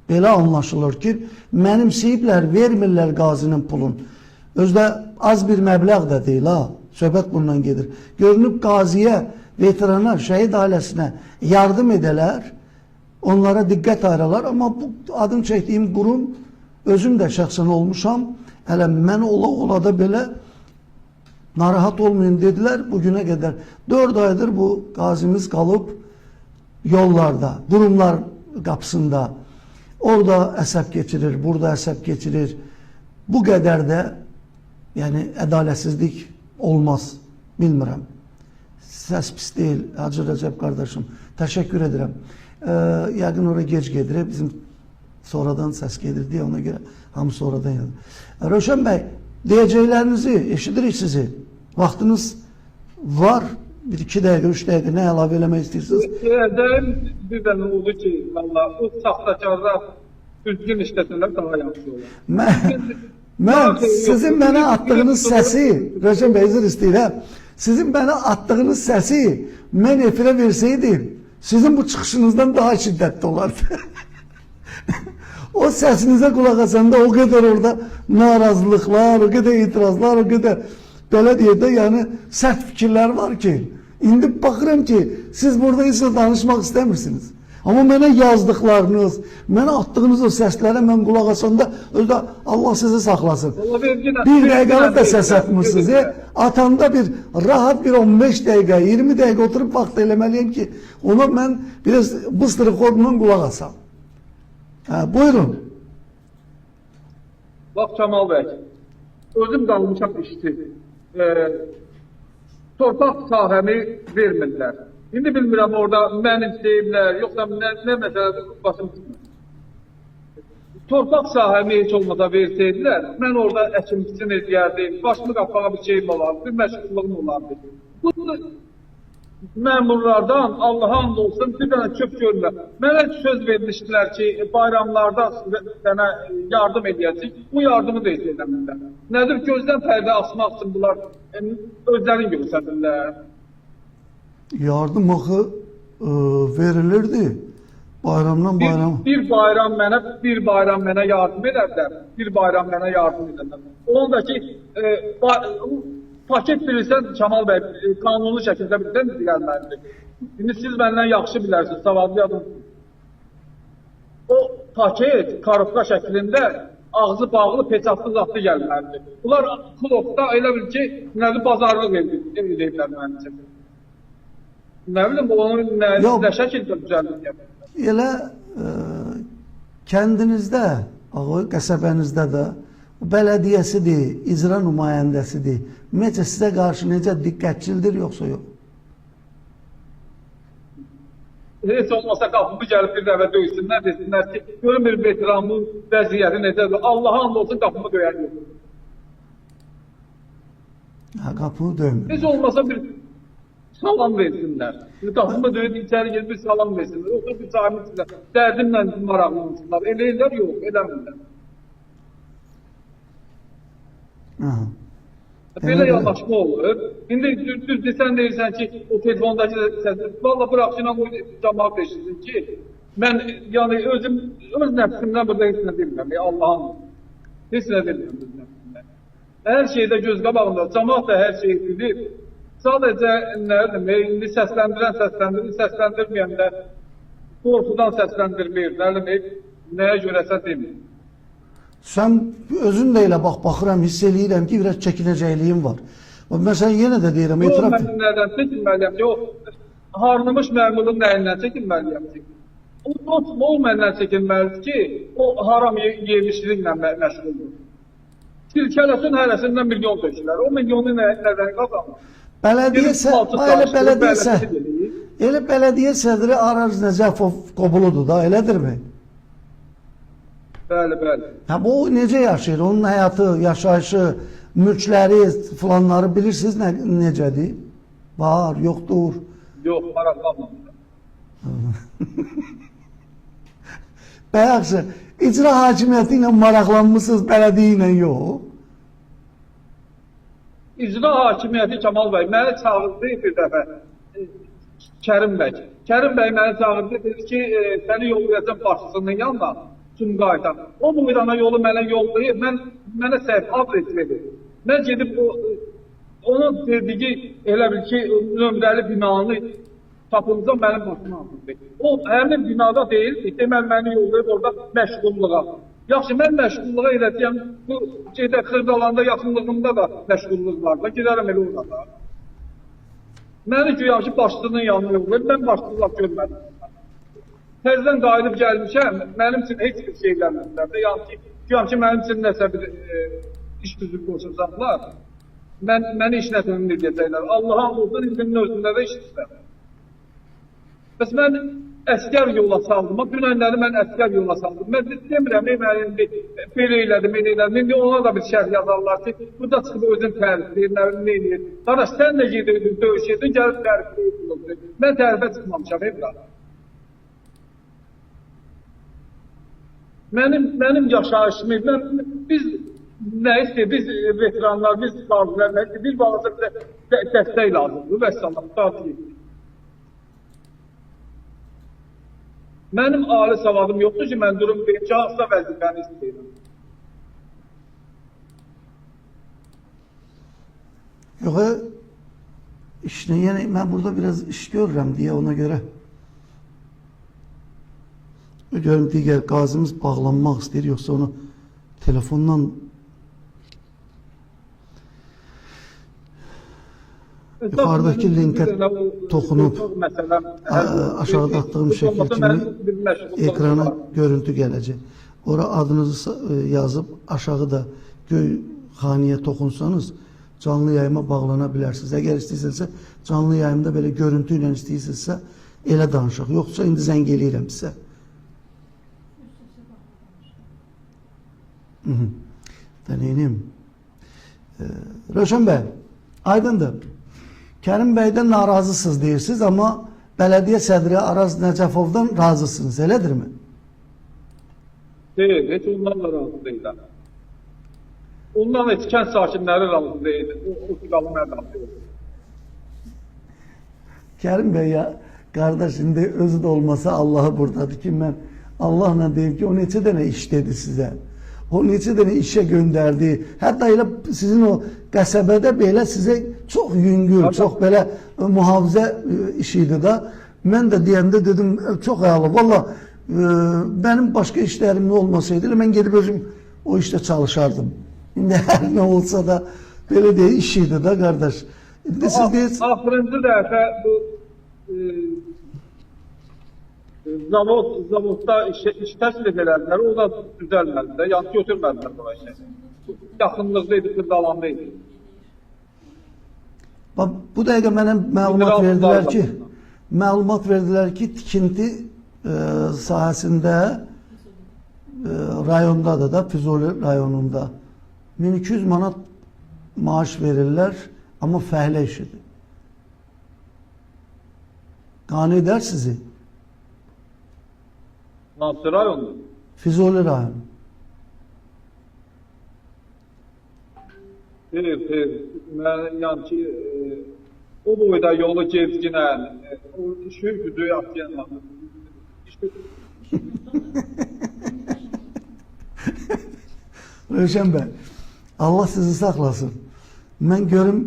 Belə anlaşılır ki, mənimsəyiblər, vermirlər qazinin pulun. Özdə az bir məbləğ də deyil, söhbət bundan gedir. Görünüb qaziyə, veterana, şəhid ailəsinə yardım edələr, onlara diqqət ayıralar, amma bu adım çəkdiyim qurum, özüm də şəxsən olmuşam, hələ mən ola da belə narahat olmayın dedilər bugüne qədər. 4 aydır bu qazimiz qalıb yollarda, qurumlar qapısında. Orada əsəb keçirir, burada əsəb keçirir. Bu qədər də yəni ədalətsizlik olmaz, bilmirəm. Səs pis deyil, Hacı Rəcəb qardaşım. Təşəkkür edirəm. Yəqin oraya gec gedir, bizim sonradan səs gedir deyə ona görə hamı sonradan yazır. Rövşən bəy, deyəcəklərinizi eşidirik sizi. Vaxtınız var. 1-2 dəqiqə, 3 dəqiqə nə əlavə eləmək istəyirsiniz? Deyəcəyim bir dənə oldu ki, valla o saxtakarlar düzgün işləsələr daha yaxşı olur. Mən sizin mənə attığınız səsi, Rövşən bəy, üzr istəyirəm. Sizin mənə attığınız səsi mən efirə versəydim, sizin bu çıxışınızdan daha şiddətli olardı. O səsinizə qulaq asanda o qədər orada narazılıqlar, o qədər itirazlar, o qədər belə deyək də, yəni sərt fikirlər var ki, indi baxıram ki, siz burada heç nə danışmaq istəmirsiniz. Amma mənə yazdıqlarınız, mənə attığınız o səslərə mən qulaq asanda, özdə Allah sizi saxlasın. Bir dəqiqəlik də səs atmışsınız. Atanda bir rahat bir 15 dəqiqə, 20 dəqiqə oturub vaxt eləməliyim ki, ona mən biraz bıstırıqorla qulaq asam. Buyurun. Bax Kamal bəy, özüm qalmışam işçi. Torpaq sahəmi vermirlər. İndi bilmirəm orada mənim deyiblər, yoxsa nə məsələdir, başım çıxmır. Torpaq sahəmi heç olmasa versəydilər, mən orada əkinçisini edərdim, başımı qapağa bir şeyim olardı, bir məşğulluğum olardı. Bu məmurlardan Allah'a and olsun bir dənə çöp görürlər. Mənə söz vermişdilər ki, bayramlarda sənə yardım edəcək, bu yardımı da edəmirlər. Nədir, gözdən pərdə asmaq üçün bunlar özlərini göstərirlər. Yardım axı verilirdi bayramdan bayrama. Bir bayram mənə yardım edərlər. Bir bayram mənə yardım edərlər. Onun da ki paket bilirsən Kamal bəy, qanunlu şəkildə bilirsən gəlməlidir. İndi siz məndən yaxşı bilərsiniz, savadlı adamsınız. O paket karobka şəklində ağzı bağlı peçatlı zatlı gəlməlidir. Bunlar klubda elə bil ki, nədir bazarlıq edirlər mənim üçün. Nə bilim, onun nə şəkildə düzəldir? Elə kəndinizdə, qəsəbənizdə də bələdiyyəsidir, icra nümayəndəsidir. Ümumiyyətlə sizə qarşı necə diqqətçildir, yoxsa yox? Heç olmasa qapımı gəlib bir dəvə döysünlər, desinlər ki, görün bir veteranın vəziyyəti necədir, Allah'a and olsun qapımı döyər yox. Qapını döymür. Heç olmasa bir salam versinlər. Qapımı döyüb içəri gelib bir salam versinlər. Otur bir sahibin içində dərdimlə maraqlanmışlar. Eləyirlər, yox, eləmirlər. Belə yanaşma olur. İndi düz desən deyirsən ki, o telefondakı səsdir. Valla bıraxçına cəmaat eşitsin ki, mən yəni öz nəfsimdən burada heç nə bilmirəm. Allah'ın heç nə bilmirəm öz nəfsimdən. Hər şeydə göz qabağında, cəmaat da hər şeyi bilir. Sadəcə nə demək, indi səsləndirməyən də qorxudan səsləndirməyir. Nə demək, nəyə görəsə demir. Sən özün də elə baxıram, hiss eləyirəm ki, biraz çəkinəcəkliyim var. Mən sən yenə də deyirəm, etiraf... Yox, mən nədən çəkinməliyəm, yox, harlamış məmurun nəyindən çəkinməliyəm ki? O məndən çəkinməlidir ki, o haram yemişliklə məşğuldur. Silkələsin hərəsindən milyon tökülər, o milyonu nədən qazanır? Elə bələdiyyə sədri Araz Nəcəfov Qobuludur da, elədirmi? Bəli, bəli. Bu necə yaşayır? Onun həyatı, yaşayışı, mülkləri, filanları bilirsiniz necədir? Var, yoxdur. Yox, maraqlanmır. Bəyəxşı, icra hakimiyyəti ilə maraqlanmışsınız, bələdiyyə ilə yox. İcra hakimiyyəti Kamal bəy məni çağırdı bir dəfə. Kərim bəy. Kərim bəy məni çağırdı, dedi ki, səni yollayacam başçısının yanına. Sumqayıdan. O meydana yolu mənə yollayıb, mənə səhv adres verir. Mən gedib onun dediyi elə bil ki, nömrəli binanı tapınca mənim başıma alındı. O həmin binada deyil, deməli məni yollayıb orada məşğulluğa. Yaxşı, mən məşğulluğa elədiyəm, bu Xırdalanda yaxınlığımda da məşğulluq var da, gedərəm elə orada. Məni güya ki, başçının yanına yollayıb, mən başçılığa görmədim. Təzdən qayıdıb gəlmişəm, mənim üçün heç bir şey eləmirlər. Yəni ki, mənim üçün nəsə bir iş düzüb qoşacaqlar. Məni işlə təmin edəcəklər. Allah'ın olsun, ilminin özündə də iş istər. Bəs mən əskər yola saldım. Dünənləri mən əskər yola saldım. Mən demirəm, mən indi belə elədim. İndi ona da bir şərh yazarlar ki, burada çıxıb özün tərifləyir, nə eləyir. Qardaş, sən də gedirdin, döyüşürdün, gəlib tərifləyir. Mən tərifə çıxmamışam, evladım. Mənim yaşayışımı, biz nə istəyir, biz veteranlar, biz qazilər, nə istəyir, bir balaca dəstək lazımdır, vəssalam, tatil. Mənim ali savadım yoxdur ki, mən durum deyim ki, hasta vəzifəni istəyirəm. Yox, işini yəni mən burada biraz iş görürəm deyə ona görə. Görüm digər qazimiz bağlanmaq istəyir, yoxsa onu telefondan yuxarıdakı linkə toxunub aşağıda atdığım şəkil kimi ekrana görüntü gələcək. Ora adınızı yazıb aşağıda göy xaniyə toxunsanız canlı yayıma bağlana bilərsiniz. Əgər istəyirsinizsə canlı yayımda belə görüntü ilə istəyirsinizsə elə danışaq. Yoxsa indi zəng eləyirəm sizə. Deneyim. Rövşən bəy, aydındır. Kərim bəydən narazısınız deyirsiniz, amma bələdiyyə sədri Araz Nəcəfovdan razısınız, elədirmi? Deyil, heç ondan da razı deyiləm. Ondan heç kənd sakinləri razı deyil. O silahlı mərdası yox. Kərim bəy ya, qardaş, indi özü də olmasa Allahı buradadır ki, mən Allahla deyim ki, o neçə dənə iş dedi sizə. O neçə dənə işə göndərdi. Hətta elə sizin o qəsəbədə belə sizə çox yüngül, çox belə mühafizə işiydi da. Mən də deyəndə dedim, çox əla. Valla benim başqa işlərim olmasaydı, mən gedib özüm o işdə çalışardım. İndi hər nə olsa da belə deyə işiydi da, qardaş. İndi siz deyirsiniz... Axırıncı dəfə bu zavodda iş təşkil edələrlər, o da düzəlmədi, yəni götürmədilər buna işə. Yaxınlıqdaydı, Xırdalanda-ydı. Bu dəqiqə mənə məlumat verdilər ki, tikinti sahəsində rayondadır da, Füzuli rayonunda 1200 manat maaş verirlər, amma fəhlə işidir. Qane edər sizi? Hansı rayonda? Füzuli rayonu. Deyil. Mən yəni ki, o boyda yolu gezginən, o işi gücü yapıyanlar. Rövşən bəy, Allah sizi saxlasın. Mən görüm,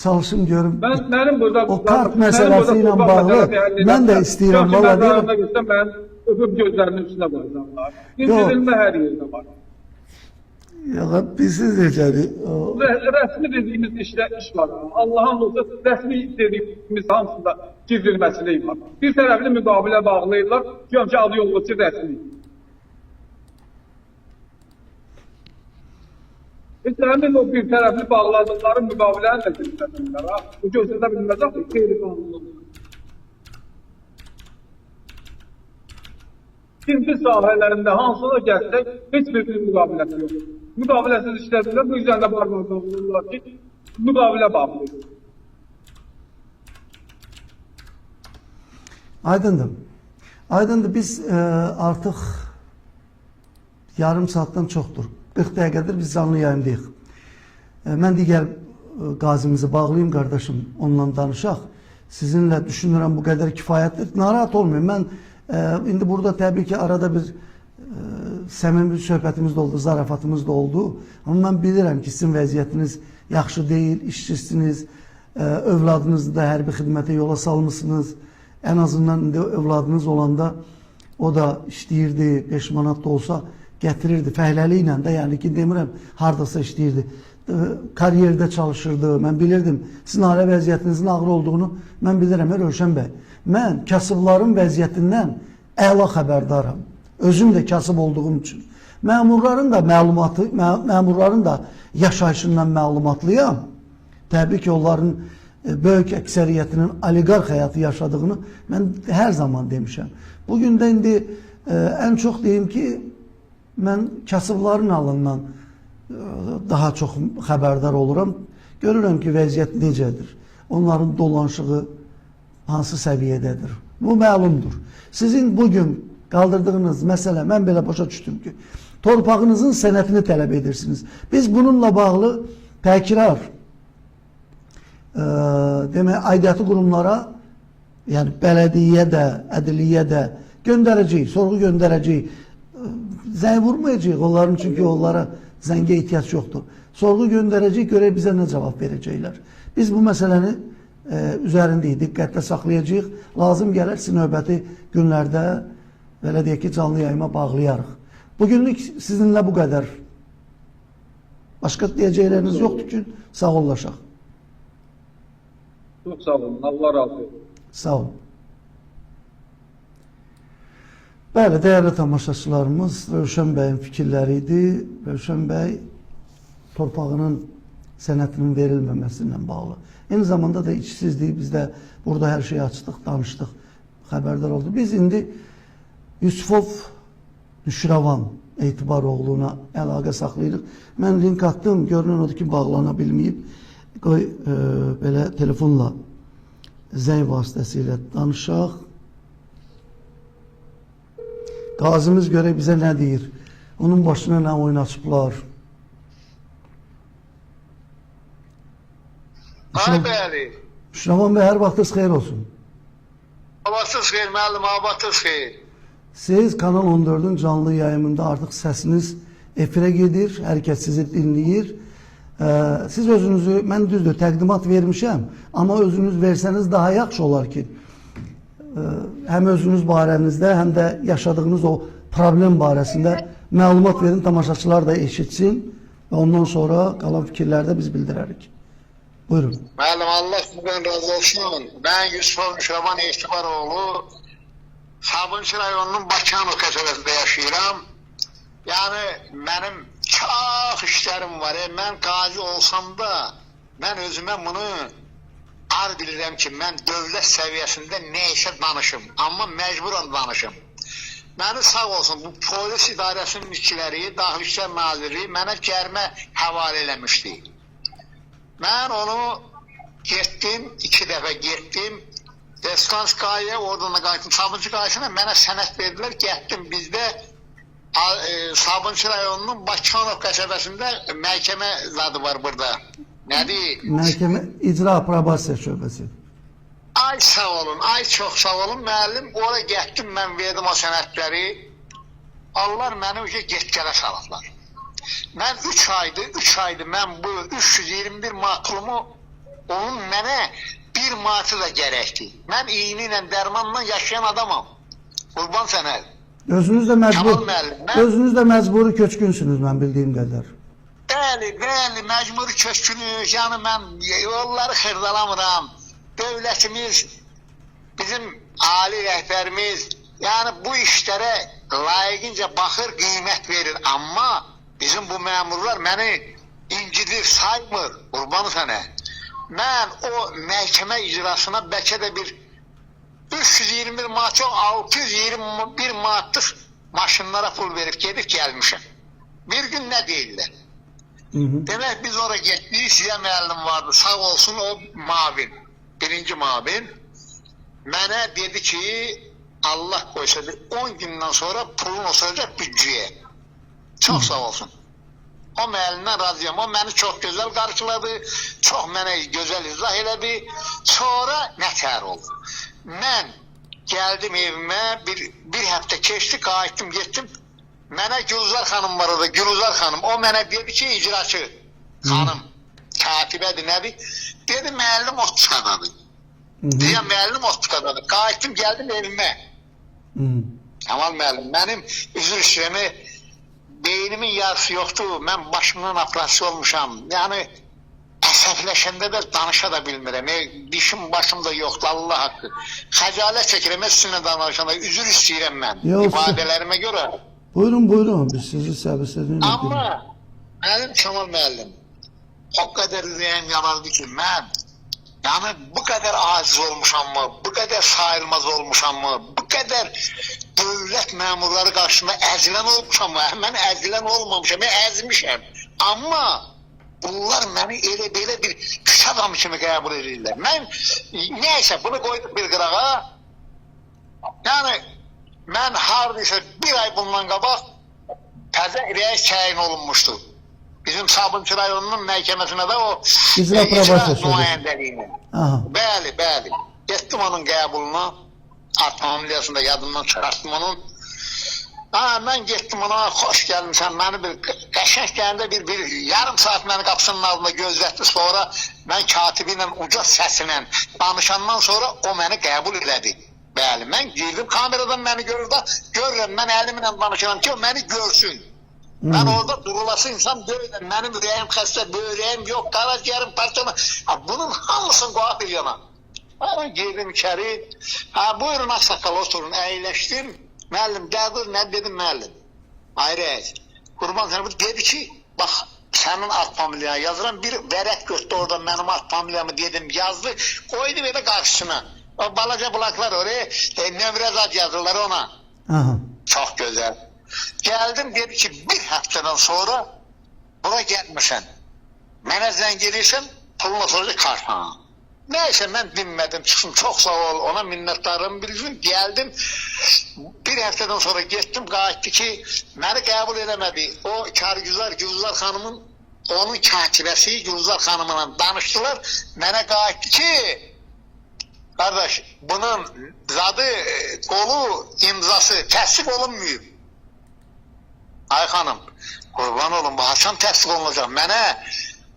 çalışım görüm. Mənim burada o kart məsələsi ilə bağlı mən də istəyirəm. Valla deyirəm. Mən öpüb gözlərinin üstünə qoyacaqlar. İndirilmə hər yerdə var. Ya bilsiz necədir? Rəsmi dediyimiz iş var. Allah'ın olsa rəsmi dediyimiz hamısında gizlilməsilik var. Bir tərəfli müqabilə bağlayırlar. Görüm ki, adı yolu ki, rəsmi. Həmin o bir tərəfli bağladıkları müqaviləni də göstərmirlər. Bu göstərdə bilməyəcək ki, qeyri-qanunludur. İkinci sahələrində hansına gəlsək, heç bir müqaviləsi yox. Müqaviləsiz işlədirlər, bu yüzden də barbarda olurlar ki, müqavilə bağlayır. Aydındır. Aydındır, biz artıq yarım saatdan çoxdur. 40 dəqiqədir biz canlı yayımdayıq. Mən digər qazimizi bağlayayım, qardaşım, onunla danışaq. Sizinlə düşünürəm bu qədər kifayətdir. Narahat olmayın. Mən indi burada təbii ki, arada bir səmimi bir söhbətimiz də oldu, zarafatımız da oldu. Amma mən bilirəm ki, sizin vəziyyətiniz yaxşı deyil, işçisiniz, övladınızı da hərbi xidmətə yola salmışsınız. Ən azından indi övladınız olanda o da işləyirdi, 5 manat da olsa gətirirdi, fəhləli ilə də, yəni ki, demirəm, hardasa işləyirdi. Kariyerdə çalışırdı, mən bilirdim. Sizin ailə vəziyyətinizin ağır olduğunu mən bilirəm, Rövşən bəy. Mən kasıbların vəziyyətindən əla xəbərdaram. Özüm də kasıb olduğum üçün. Məmurların da yaşayışından məlumatlıyam. Təbii ki, onların böyük əksəriyyətinin oliqarx həyatı yaşadığını mən hər zaman demişəm. Bugün də indi ən çox deyim ki, mən kasıbların alından daha çox xəbərdar oluram. Görürəm ki, vəziyyət necədir. Onların dolanışığı hansı səviyyədədir. Bu məlumdur. Sizin bugün qaldırdığınız məsələ, mən belə başa düşdüm ki, torpağınızın sənətini tələb edirsiniz. Biz bununla bağlı təkrar demək, aidiyyatı qurumlara, yəni bələdiyyə də, ədliyyə də göndərəcəyik, sorğu göndərəcəyik. Zəng vurmayacaq onların, çünki onlara zəngə ehtiyac yoxdur. Sorğu göndərəcək, görək bizə nə cavab verəcəklər. Biz bu məsələni üzərindəyik, diqqətlə saxlayacağıq. Lazım gələrsə növbəti günlərdə belə deyək ki, canlı yayıma bağlayarıq. Bugünlük sizinlə bu qədər. Başqa deyəcəkləriniz yoxdur ki, sağollaşaq. Çox sağ olun. Allah razı olsun. Sağ olun. Bəli, dəyərli tamaşaçılarımız, Rövşən bəyin fikirləri idi. Rövşən bəy torpağının sənətinin verilməməsi ilə bağlı. Eyni zamanda da içsizlik, biz də burada hər şeyi açdıq, danışdıq, xəbərdar oldu. Biz indi Yusifov Nüşrəvan Etibaroğlu'na əlaqə saxlayırıq. Mən link attım, görünən odur ki, bağlana bilməyib. Qoy belə telefonla zəng vasitəsilə danışaq. Qazimiz görək bizə nə deyir. Onun başına nə oyun açıblar. Ay bəli. Müşrəvan bəy, hər vaxtınız xeyir olsun. Vaxtınız xeyir, müəllim, vaxtınız xeyir. Siz Kanal 14'ün canlı yayımında artıq səsiniz efirə gedir, hər kəs sizi dinləyir. Siz özünüzü, mən düzdür, təqdimat vermişəm, amma özünüz versəniz daha yaxşı olar ki, həm özünüz barənizdə, həm də yaşadığınız o problem barəsində məlumat verin, tamaşaçılar da eşitsin və ondan sonra qalan fikirlərdə biz bildirərik. Buyurun. Müəllim, Allah sizdən razı olsun. Ben Yusifov Nüşrəvan Etibaroğlu, Sabunçu rayonunun Bakıyanov qəsəbəsində yaşayıram. Yəni, mənim çox işlərim var. Mən qazi olsam da, mən özümə bunu ar bilirəm ki, mən dövlət səviyyəsində nə işə danışım. Amma məcburan danışım. Məni sağ olsun, bu polis idarəsinin işçiləri, Daxili İşlər Nazirliyi mənə cərimə həvalə eləmişdi. Mən onu getdim, 2 dəfə getdim. Deskanskaya, oradan da qayıtdım. Sabunçu qayısına mənə sənət verdilər, getdim. Bizdə Sabunçu rayonunun Bakıyanov qəsəbəsində məhkəmə zadı var burada. Nədir? Məhkəmə İcra Aprobasiya Şöbəsi. Ay sağ olun, ay çox sağ olun müəllim. Oraya getdim, mən verdim o sənətləri. Allah məni uca get-gələ salıblar. Mən 3 aydır mən bu 321 manat pulumu, onun mənə 1 manatı da gərəkdir. Mən iğni ilə, dərmanla yaşayan adamam. Qurban sənə. Özünüz də məcburi köçkünsünüz, mən bildiyim qədər. Bəli, məcburi köçkünüz. Yəni mən yolları xırdalamıram. Dövlətimiz, bizim ali rəhbərimiz, yəni bu işlərə layiqincə baxır, qiymət verir. Amma bizim bu məmurlar məni incidir, saymır. Qurban sənə. Mən o məhkəmə icrasına bəlkə də bir 321 manat çox, 621 manatlıq maşınlara pul verib gedib gəlmişəm. Bir gün nə deyirlər? Demək biz oraya getdik, sizə müəllim vardı, sağ olsun o mavin, birinci mavin. Mənə dedi ki, Allah qoysa 10 gündən sonra pulun olacaq büdcəyə. Çox sağ olsun. O müəllimdən razıyam, o məni çox gözəl qarşıladı, çox mənə gözəl izah elədi. Sonra nətər oldu? Mən gəldim evimə, bir həftə keçdi, qayıtdım, getdim. Mənə Gülzar xanım var orada, Gülzar xanım. O mənə dedi ki, icraçı xanım, katibədir, nədir? Dedi, müəllim Ottukadadır. Deyəm, müəllim Ottukadadır. Qayıtdım, gəldim evimə. Amal müəllim, mənim üzr işləmi, beynimin yarısı yoxdur, mən başımdan operasiya olmuşam. Yəni, əsəbləşəndə də danışa da bilmirəm. Dişim, başım da yoxdur, Allah haqqı. Xəcalət çəkirəm, üstünə danışanda, üzr istəyirəm mən, ifadələrimə görə. Buyurun, biz sizi səbirsizliklə amma, mənim Kemal müəllim, o qədər ürəyim yanardı ki, mən, yəni bu qədər aciz olmuşam mı, bu qədər sayılmaz olmuşam mı, bu qədər dövlət məmurları qarşısında əzilən olmuşam mı? Mən əzilən olmamışam, mən əzmişəm. Amma bunlar məni elə-belə bir küç adamı kimi qəbul edirlər. Mən, neysə, bunu qoydum bir qırağa. Yəni, mən hardaysa bir ay bundan qabaq təzə rəis təyin olunmuşdu. Bizim Sabunçu rayonunun məhkəməsinə də o icra nümayəndəliyini. Bəli. Getdim onun qəbuluna, Artmanın liyasında yadımdan çıxartdım onun. Ha, mən getdim ona, xoş gəlmişsən, məni bir qəşəng gəlində bir yarım saat məni qapısının altında gözlətdi. Sonra mən katibi ilə uca səsilə danışandan sonra o məni qəbul elədi. Bəli, mən girdim, kameradan məni görür da, görürəm, mən əlimlə danışıram ki, o məni görsün. Mən orada durulası insan deyiləm, mənim ürəyim xəstə, böreğim yox, qaraciyərim parçalı. Bunun hamısını qoyaq bir yana. Ben girdim içeri, buyurun Aksakal oturun, əyləşdim. Müəllim, gəldir, nə dedim müəllim? Hayır, Qurban sənə bu dedi ki, bax, sənin ad familiyanı yazıram, bir vərək götürdü oradan mənim ad familiyamı dedim, yazdı, koydu və də qarşısına. O balaca bulaklar oraya, nömrə zad yazırlar ona. Aha. Çox gözəl. Gəldim, dedi ki, bir həftədən sonra bura gəlmirsən. Mənə zəng edirsən, pulunu soracaq kartana. Neyse ben dinmedim, çıksın çok sağ ol, ona minnettarım bilsin. Geldim, bir haftadan sonra gittim, qayıtdı ki, beni kabul edemedi. O Kargüzar Gülzar Hanım'ın, onun katibəsi Gülzar Hanım'la danıştılar. Bana qayıtdı ki, kardeş, bunun zadı, kolu, imzası təsdiq olunmuyor. Ay hanım, kurban olun, bu haçan təsdiq olunacaq. Mənə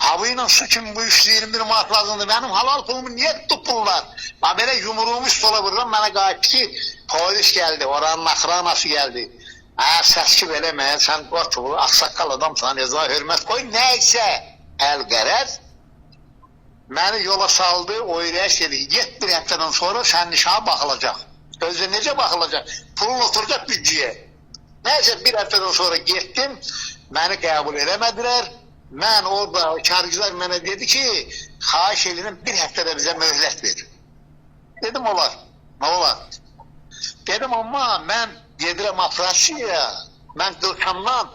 havayla su kimi bu 321 manat lazımdır. Benim halal pulumu niye tuttular? Ben böyle yumruğumu stola vururum. Bana qayıtdı ki polis geldi. Oranın akranası geldi. Eğer səski veremeye sen qoçulu, Aksakal adamsan, yazığa hürmet koy. Neyse el qərar. Beni yola saldı. O iləş dedi. Get bir haftadan sonra sen nişana bakılacak. Özde necə bakılacak? Pulun oturacak bütçeye. Neyse bir haftadan sonra gittim. Beni kabul edemediler. Ben orada Kargüzar mənə dedi ki, xahiş edirəm bir həftədə bizə möhlət ver. Dedim olar, ne olar? Dedim ama ben gedirəm operasiyaya, ben qılçamdan,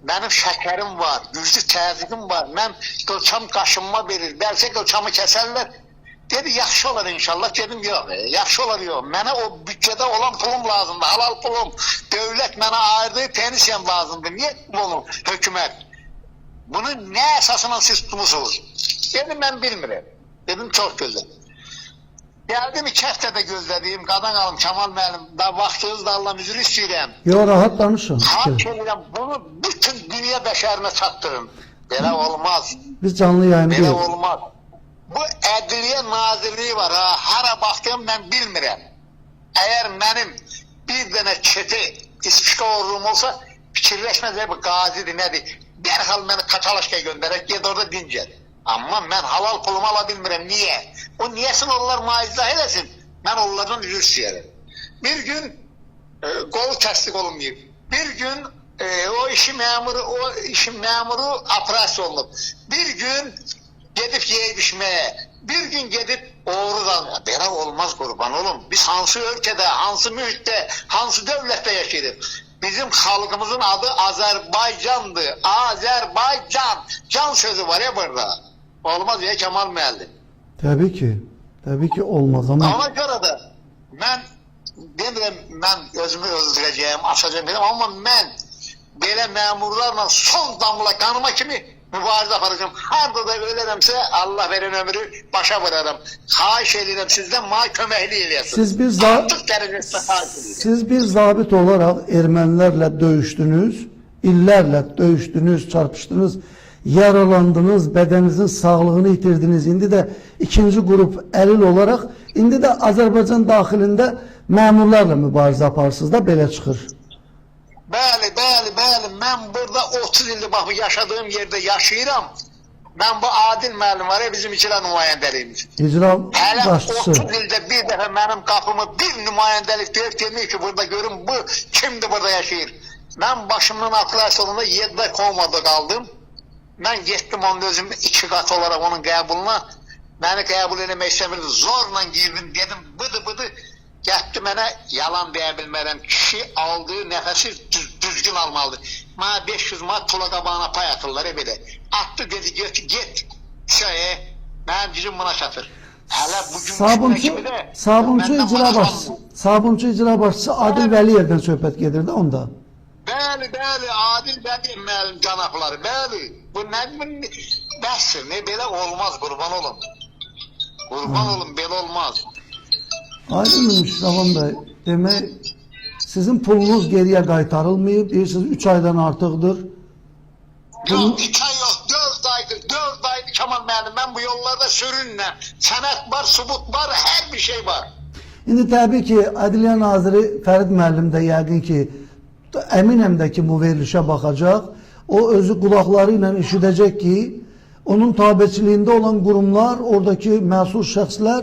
benim şekerim var, güclü təzyiqim var, ben qılçam qaşınma verir, belki qılçamı keserler. Dedi yaxşı olar inşallah, dedim yok, yaxşı olar yok. Mənə o bütçede olan pulum lazımdı, halal pulum, devlet mənə ayırdığı pensiyam lazımdı. Niye bunu hükümet? Bunu ne esasına siz tutmuşsunuz? Dedim ben bilmiyorum. Dedim çok güzel. Geldim 2 haftada gözlediğim qadan alım Kemal müəllim, da vaxtınız da Allah müzür istəyirəm. Yo, rahat danışın. Hak edirəm, bunu bütün dünya bəşərinə çatdırın. Belə olmaz. Biz canlı yayında Belə yok. olmaz. Bu Ədliyyə Nazirliyi var ha, hara baxdım ben bilmirəm. Eğer benim bir dənə çeti ispişka orurum olsa, fikirləşməz bu qazidir, nədir? Derhal beni Kaçalaşka'ya göndererek git orada dincel. Ama ben halal pulumu alabilmirəm. Niye? O niyesin onlar maizah eləsin. Ben onlardan üzür istəyərəm. Bir gün kolu təsdiq olunmayıb. Bir gün o işin memuru operasyon olunub. Bir gün gedip yeyip içmeye. Bir gün gedip oğrudan. Belə olmaz kurban oğlum. Biz hansı ülkede, hansı mühitte, hansı devlette yaşayırıq? Bizim halkımızın adı Azerbaycan'dı. Azerbaycan. Can sözü var ya burada. Olmaz ya Kemal müəllim. Tabii ki. Tabii ki olmaz ama. Ona göre de ben demirəm, ben özümü öldüreceğim, açacağım dedim ama ben böyle memurlarla son damla kanıma kimi mübarizə aparacağım. Harada da ölərəmsə Allah veren ömrü başa vurarım. Xahiş edirəm sizden bana köməkli eləyəsiniz. Siz bir zabit olarak Ermenilerle dövüştünüz, illerle dövüştünüz, çarpıştınız, yaralandınız, bedeninizin sağlığını yitirdiniz. Şimdi de ikinci grup eril olarak, indi de Azerbaycan daxilində memurlarla mübarizə aparsınız da belə çıxır. Bəli, bəli, bəli. Mən burada 30 ildir bax yaşadığım yerde yaşayıram. Ben bu Adil müəllim var ya bizim icra nümayəndəliyimiz. İcra Hələ başçısı. 30 ildə bir dəfə mənim qapımı bir nümayəndəlik deyib demir ki burada görün bu kimdir burada yaşayır. Ben başımın operasyonunda 7 komada kaldım. Ben gittim onun özüm 2 kat olarak onun qəbuluna. Beni qəbul eləmək istəmirdi. Zorla girdim dedim bıdı. Getdi mənə yalan deyə bilmərəm. Kişi aldığı nəfəsi düzgün almalıdır. Mənə 500 manat pula qabağına pay atırlar belə. Attı dedi get. Mənim gücüm buna çatır. Hələ bugün Sabunçu icra başçısı Adil Vəliyevdən söhbət gedirdi onda. Bəli, Adil Vəliyev müəllim cənabları, bəli. Bu nə bəsdir, nə belə olmaz qurban olun. Qurban olun belə olmaz. Aydındır Müşrafan Bey. Demək sizin pulunuz geriye qaytarılmayıb. Deyirsiniz 3 aydan artıqdır. Yok 2 ay yok 4 aydır 4 aydır Kemal müəllim ben bu yollarda sürünürəm. Sənət var, subut var, her bir şey var. İndi təbii ki, Ədliyyə Naziri Fərid müəllim də yəqin ki, əminəm də ki, bu verilişə baxacaq. O özü qulaqları ilə eşidəcək ki, onun tabiçiliyində olan qurumlar, oradakı məsul şəxslər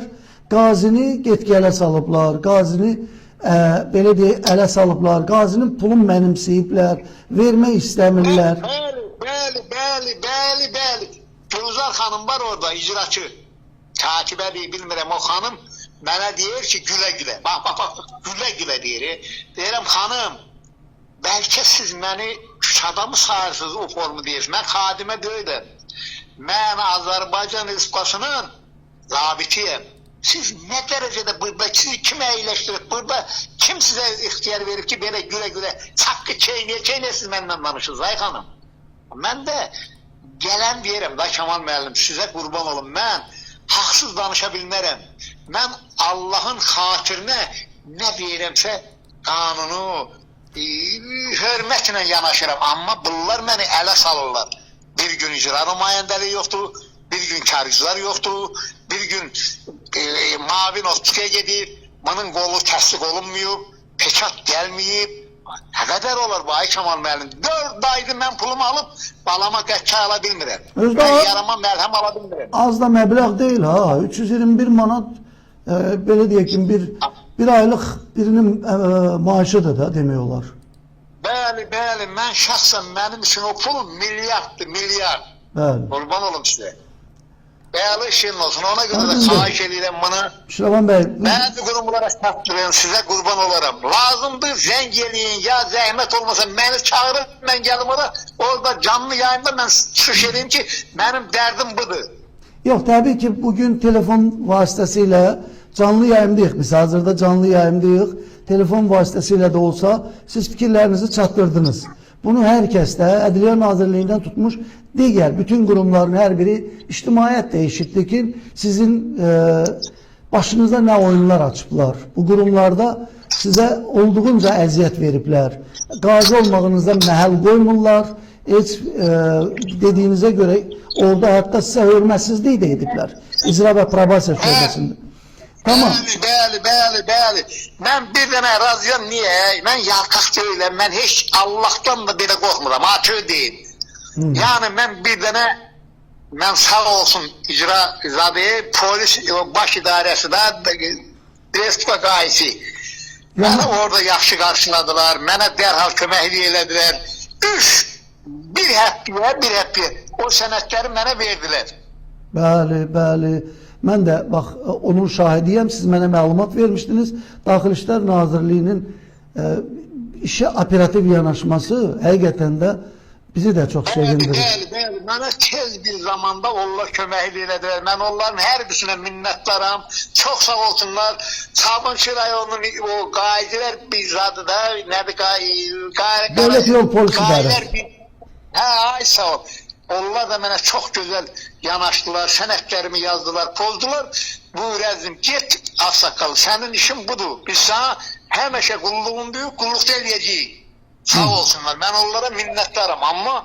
qazini get-gələ salıblar, qazini belə deyək, ələ salıblar, qazinin pulunu mənimsəyiblər, vermək istəmirlər. Bəli. Gülzar xanım var orada, icraçı. Takip edir, bilmirəm o xanım. Mənə deyir ki, gülə-gülə. Bax, gülə-gülə deyir. Deyirəm, xanım, bəlkə siz məni küçada mı sayırsınız o formu deyirsiniz? Mən xadimə deyirəm. Mən Azərbaycan Respublikasının zabitiyəm. Siz nə dərəcədə burada, sizi kim əyləşdirib, burada kim sizə ixtiyar verib ki, belə gülə-gülə, çaqqı çeynəyə siz məndən danışırsınız, ay xanım? Mən də gələn deyirəm, da Kemal müəllim, sizə qurban olum, mən haqsız danışa bilmərəm. Mən Allahın xatirinə nə deyirəmsə, qanunu, hörmətlə yanaşıram. Amma bunlar məni ələ salırlar. Bir gün icra nümayəndəliyi yoxdur, bir gün karıcılar yoxdur, bir gün mavi notçuya gedir, bunun qolu təsdiq olunmuyor, peçat gəlməyib. Nə qədər olur bu ay Kemal müəllim? 4 aydır mən pulumu alıb balama qəçə ala bilmirəm. Mən yarama məlhəm ala bilmirəm. Az da məbləğ deyil ha. 321 manat belə deyək ki, bir aylıq birinin maaşıdır da demək olar. Bəli, mən şəxsən mənim üçün o pul milyarddır, milyard. Bəli. Qurban olum sizə. Bəli, işin olsun. Ona görə də xahiş edirəm bunu. Şiravan bəy. Bəzi qurumlara çatdırın, sizə qurban olaram. Lazımdır, zəng eləyin, ya zəhmət olmasa məni çağırın, mən gəlim orada canlı yayında mən çıxış edeyim ki, mənim dərdim budur. Yox, təbii ki, bugün telefon vasitəsilə canlı yayımdayıq. Biz hazırda canlı yayımdayıq. Telefon vasitəsilə də olsa siz fikirlərinizi çatdırdınız. Bunu hər kəs də Ədliyyə Nazirliyindən tutmuş digər bütün qurumların hər biri ictimaiyyət də eşitdi ki, sizin başınıza nə oyunlar açıblar. Bu qurumlarda sizə olduğunca əziyyət veriblər. Qazi olmağınızda məhəl qoymurlar. Heç dediyinizə görə orada hətta sizə hörmətsizlik də ediblər. İcra və probasiya şöbəsində. Tamam. Bəli. Mən bir dənə razıyam, niyə? Mən yalqaq deyiləm, mən heç Allahdan da belə qorxmuram, açıq deyil. Yəni mən bir dənə, mən sağ olsun icra zadı, polis baş idarəsi də, Respublika qaisi. Məni orada yaxşı qarşıladılar, mənə dərhal köməklik elədilər. Bir həppiyə o sənədləri mənə verdilər. Bəli. Mən də bax onun şahidiyəm. Siz mənə məlumat vermişdiniz. Daxili İşlər Nazirliyinin işə operativ yanaşması həqiqətən də bizi də çox sevindirir. Bəli. Mənə tez bir zamanda onlar köməklik elədilər. Mən onların hər birisinə minnətdaram. Çox sağ olsunlar. Sabunçu rayonunun o qaizilər bizadı da, nədir Dövlət Yol Polis İdarəsi. Ay sağ ol. Onlar da mənə çox gözəl yanaşdılar, sənədlərimi yazdılar, pozdular. Buyur əzim, get ağsaqqal, sənin işin budur. Biz sana həmişə qulluğundayıq, qulluqda eləyəcəyik. Sağ olsunlar, mən onlara minnətdaram. Amma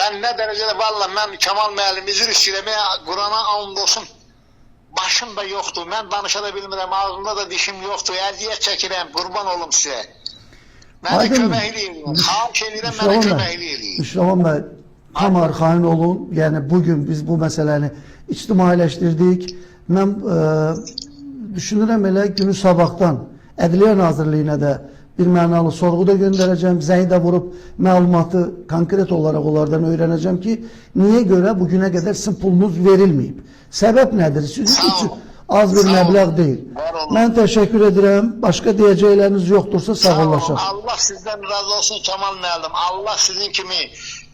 mən nə dərəcədə valla, mən Kemal müəllim üzr istəyirəm, Qurana and olsun, başım da yoxdur, mən danışa da bilmirəm, ağzımda da dişim yoxdur, əziyyət çəkirəm, qurban olum sizə. Mənə köməkli eləyin, xahiş edirəm, mənə köməkli eləyin. Müşravan bəy, tam arxain olun. Yəni bugün biz bu məsələni ictimailəşdirdik. Mən düşünürəm elə günü sabahdan Ədliyyə Nazirliyinə də bir mənalı sorğu da göndərəcəm. Zəng də vurub məlumatı konkret olaraq onlardan öyrənəcəm ki, niyə görə bugünə qədər sizin pulunuz verilməyib? Səbəb nədir? Sizin üçün az bir məbləğ deyil. Mən təşəkkür edirəm. Başqa deyəcəkləriniz yoxdursa sağollaşaq. Allah sizdən razı olsun Kemal müəllim. Allah sizin kimi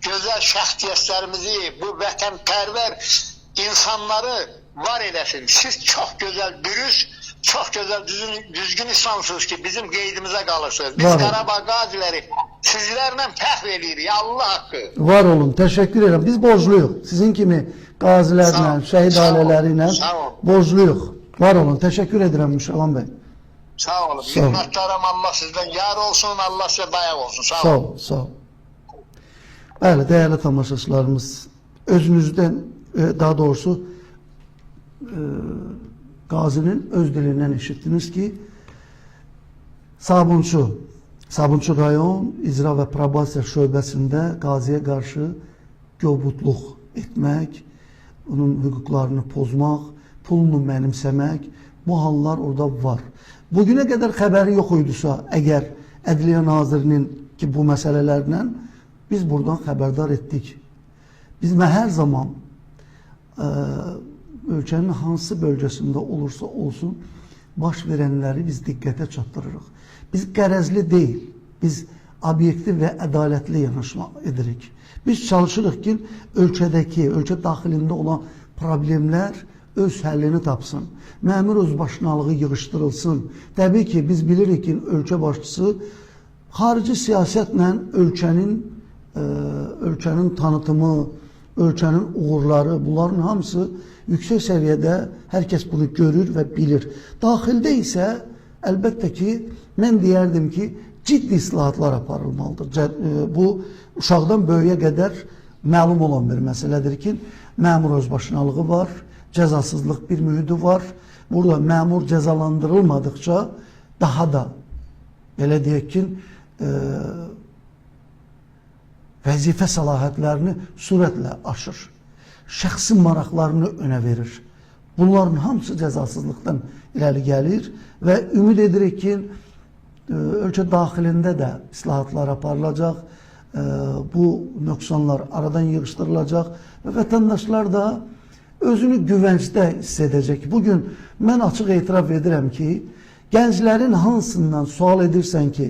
gözəl şəxsiyyətlərimizi, bu vətənpərvər insanları var eləsin. Siz çox gözəl, dürüst, çox gözəl, düzgün insansınız ki, bizim qeydimizə qalırsınız. Biz Qarabağ qaziləri sizlərlə fəxr edirik, Allah haqqı. Var olun, təşəkkür edirəm. Biz borcluyuq. Sizin kimi qazilərlə, şəhid ailələri ilə borcluyuq. Var olun, təşəkkür edirəm Müşravan bəy. Sağ olun. Sağ olun. Minnətdaram. Allah sizdən yar olsun. Allah sizə dayaq olsun. Sağ Sağ olun. ol, sağ ol. Bəli, dəyərli tamaşaçılarımız, özünüzdən, daha doğrusu Qazinin öz dilindən eşitdiniz ki, Sabunçu rayon icra və probasiya şöbəsində qaziyə qarşı qobudluq etmək, onun hüquqlarını pozmaq, pulunu mənimsəmək, bu hallar orada var. Bugünə qədər xəbəri yox idisə, əgər Ədliyyə Nazirinin ki, bu məsələlərlə biz buradan xəbərdar etdik. Biz hər zaman ölkənin hansı bölgəsində olursa olsun, baş verənləri biz diqqətə çatdırırıq. Biz qərəzli deyil, biz obyektiv və ədalətli yanaşma edirik. Biz çalışırıq ki, ölkə daxilində olan problemlər öz həllini tapsın. Məmur özbaşınalığı yığışdırılsın. Təbii ki, biz bilirik ki, ölkə başçısı xarici siyasətlə ölkənin tanıtımı, ölkənin uğurları, bunların hamısı yüksək səviyyədə hər kəs bunu görür və bilir. Daxildə isə əlbəttə ki, mən deyərdim ki, ciddi islahatlar aparılmalıdır. Bu, uşaqdan böyüyə qədər məlum olan bir məsələdir ki, məmur özbaşınalığı var, cəzasızlıq bir mühiti var. Burada məmur cəzalandırılmadıqca daha da, belə deyək ki, vəzifə səlahiyyətlərini sürətlə aşır. Şəxsi maraqlarını önə verir. Bunların hamısı cəzasızlıqdan irəli gəlir və ümid edirik ki, ölkə daxilində də islahatlar aparılacaq, bu nöqsanlar aradan yığışdırılacaq və vətəndaşlar da özünü güvəncdə hiss edəcək. Bugün mən açıq etiraf edirəm ki, gənclərin hansından sual edirsən ki,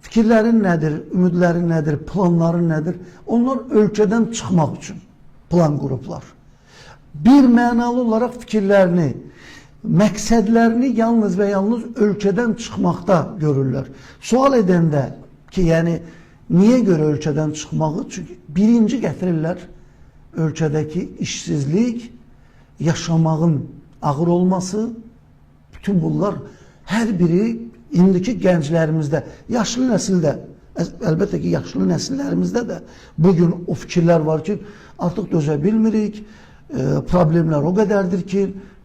fikirlərin nədir, ümidlərin nədir, planların nədir? Onlar ölkədən çıxmaq üçün plan qurublar. Bir mənalı olaraq fikirlərini, məqsədlərini yalnız və yalnız ölkədən çıxmaqda görürlər. Sual edəndə ki, yəni niyə görə ölkədən çıxmağı? Çünki birinci gətirirlər ölkədəki işsizlik, yaşamağın ağır olması, bütün bunlar hər biri indiki gənclərimizdə, yaşlı nəsildə, əlbəttə ki, yaşlı nəsillərimizdə də bugün o fikirlər var ki, artıq dözə bilmirik, problemlər o qədərdir ki,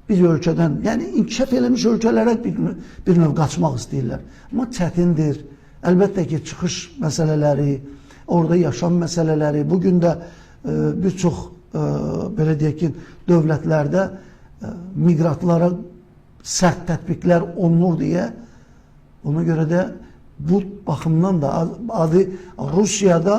biz ölkədən, yəni inkişaf eləmiş ölkələrə bir növ qaçmaq istəyirlər. Amma çətindir. Əlbəttə ki, çıxış məsələləri, orada yaşam məsələləri, bugün də bir çox, belə deyək ki, dövlətlərdə miqratlara sərt tətbiqlər olunur deyə, ona görə də bu baxımdan da adı Rusiyada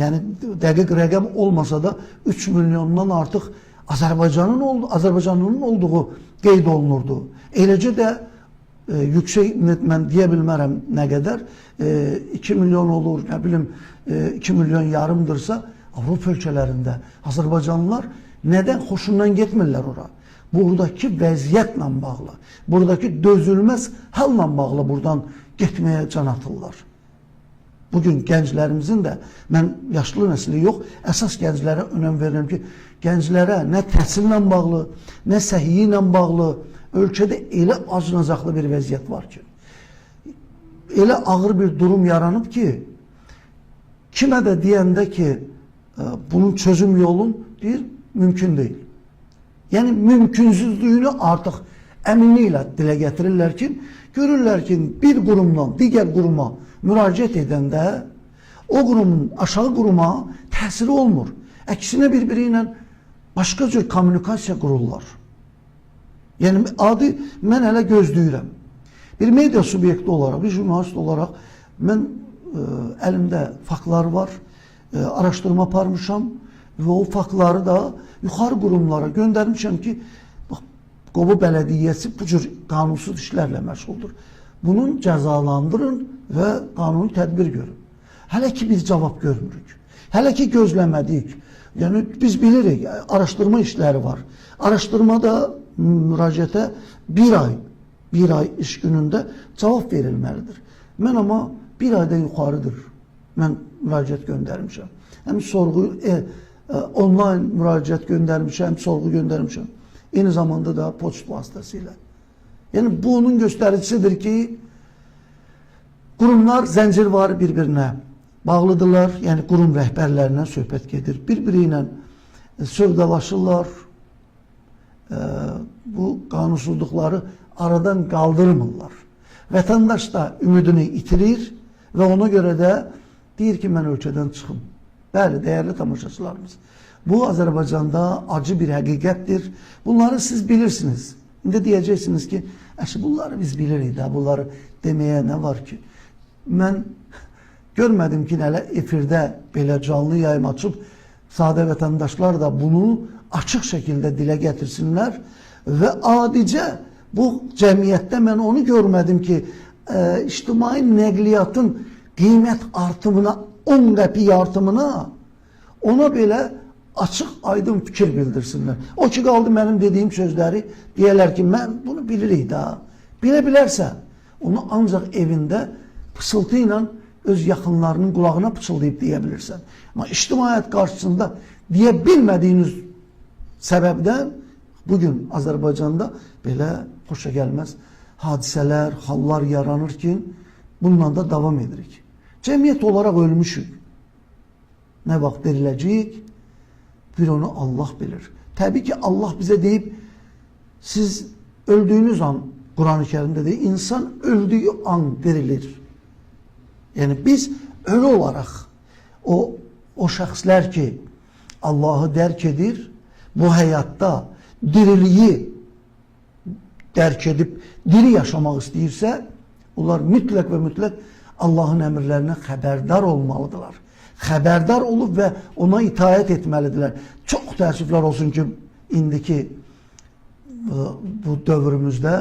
yəni dəqiq rəqəm olmasa da 3 milyondan artıq Azərbaycanın olduğu qeyd olunurdu. Eləcə də yüksək, mən deyə bilmərəm nə qədər, 2 milyon olur, nə bilim 2 milyon yarımdırsa, Avropa ölkələrində Azərbaycanlılar nədən xoşundan getmirlər ora? Buradakı vəziyyətlə bağlı, buradakı dözülməz halla bağlı buradan getməyə can atırlar. Bugün gənclərimizin də, mən yaşlı nəsli yox, əsas gənclərə önəm verirəm ki, gənclərə nə təhsillə bağlı, nə səhiyyə ilə bağlı ölkədə elə acınacaqlı bir vəziyyət var ki, elə ağır bir durum yaranıb ki, kimə də deyəndə ki, bunun çözüm yolun deyir, mümkün deyil. Yəni, mümkünsüzlüyünü artıq əminliklə dilə gətirirlər ki, görürlər ki, bir qurumdan digər quruma müraciət edəndə o qurumun aşağı quruma təsiri olmur. Əksinə bir-biri ilə başqa cür kommunikasiya qururlar. Yəni, adi mən hələ gözləyirəm. Bir media subyekti olaraq, bir jurnalist olaraq mən əlimdə faktlar var, araşdırma aparmışam və o faktları da yuxarı qurumlara göndərmişəm ki, Qobo Bələdiyyəsi bu cür qanunsuz işlərlə məşğuldur. Bunun cəzalandırın və qanuni tədbir görün. Hələ ki biz cavab görmürük. Hələ ki gözləmədik. Yəni biz bilirik, araşdırma işləri var. Araşdırmada müraciətə bir ay iş günündə cavab verilməlidir. Mən amma bir ayda yuxarıdır. Mən müraciət göndərmişəm. Həm sorğu, onlayn müraciət göndərmişəm, sorğu göndərmişəm. Eyni zamanda da poçt vasıtasıyla. Yani bunun göstericisidir ki kurumlar zəncirvari bir-birinə bağlıdırlar. Yəni qurum rəhbərlərindən söhbət gedir. Bir-biri ilə sövdalaşırlar. Bu qanunsuzluqları aradan qaldırmırlar. Vətəndaş da ümidini itirir və ona görə də deyir ki, mən ölkədən çıxım. Bəli, dəyərli tamaşaçılarımız. Bu Azərbaycanda acı bir həqiqətdir. Bunları siz bilirsiniz. İndi deyəcəksiniz ki, bunları biz bilirik də, bunları deməyə nə var ki? Mən görmədim ki, nələ efirdə belə canlı yayım açıb, sadə vətəndaşlar da bunu açıq şəkildə dilə gətirsinlər və adicə bu cəmiyyətdə mən onu görmədim ki, ictimai nəqliyyatın qiymət artımına, 10 qəpik artımına ona belə açıq, aydın fikir bildirsinlər. O ki, qaldı mənim dediyim sözləri deyərlər ki, mən bunu bilirik da. Bilə bilərsə, onu ancaq evində pısıltı ilə öz yaxınlarının qulağına pıçıldayıb deyə bilirsən. Amma ictimaiyyət qarşısında deyə bilmədiyiniz səbəbdən bugün Azərbaycanda belə xoşa gəlməz hadisələr, hallar yaranır ki, bununla da davam edirik. Cəmiyyət olaraq ölmüşük. Nə vaxt diriləcəyik? Bir onu Allah bilir. Təbii ki, Allah bizə deyib, siz öldüyünüz an, Quran-ı Kərimdə deyir, insan öldüyü an dirilir. Yəni biz ölü olaraq o şəxslər ki Allahı dərk edir, bu həyatda diriliyi dərk edib diri yaşamaq istəyirsə, onlar mütləq və mütləq Allahın əmrlərinə xəbərdar olmalıdırlar. Xəbərdar olub və ona itaət etməlidirlər. Çox təəssüflər olsun ki, indiki bu dövrümüzdə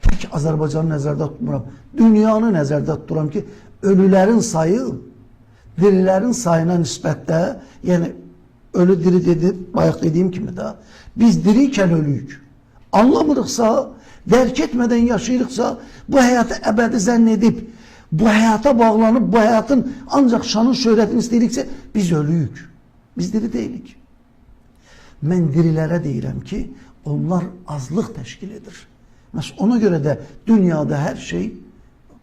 tək Azərbaycanı nəzərdə tutmuram. Dünyanı nəzərdə tuturam ki, ölülərin sayı dirilərin sayına nisbətdə, yəni ölü diri dedib, bayaq dediyim kimi də, biz diriyken ölüyük. Anlamırıqsa, dərk etmədən yaşayırıqsa, bu həyatı əbədi zənn edib, bu həyata bağlanıb, bu həyatın ancaq şanın şöhrətini istəyiriksə, biz ölüyük. Biz diri deyilik. Mən dirilərə deyirəm ki, onlar azlıq təşkil edir. Məsələn, ona görə də dünyada hər şey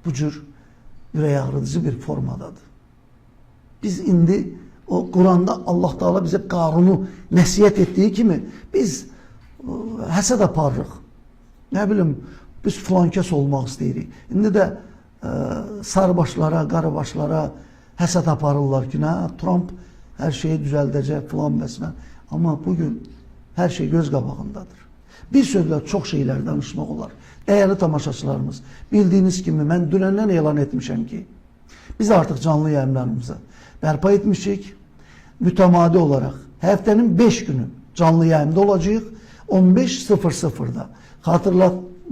bu cür ürək ağrıdıcı bir formadadır. Biz indi o Quranda Allah Teala bizə Qarunu nəsiyyət etdiyi kimi biz həsəd aparırıq. Nə bilim, biz filankəs olmaq istəyirik. İndi də sarıbaşlara, qarabaşlara həsəd aparırlar ki, Trump hər şeyi düzəldəcək filan bəsmə. Amma bugün hər şey göz qabağındadır. Bir sözlə çox şeylər danışmaq olar. Dəyərli tamaşaçılarımız, bildiyiniz kimi mən dünəndən elan etmişəm ki, biz artıq canlı yayımlarımızı bərpa etmişik. Mütəmadi olaraq həftənin 5 günü canlı yayımda olacağıq. 15:00-da.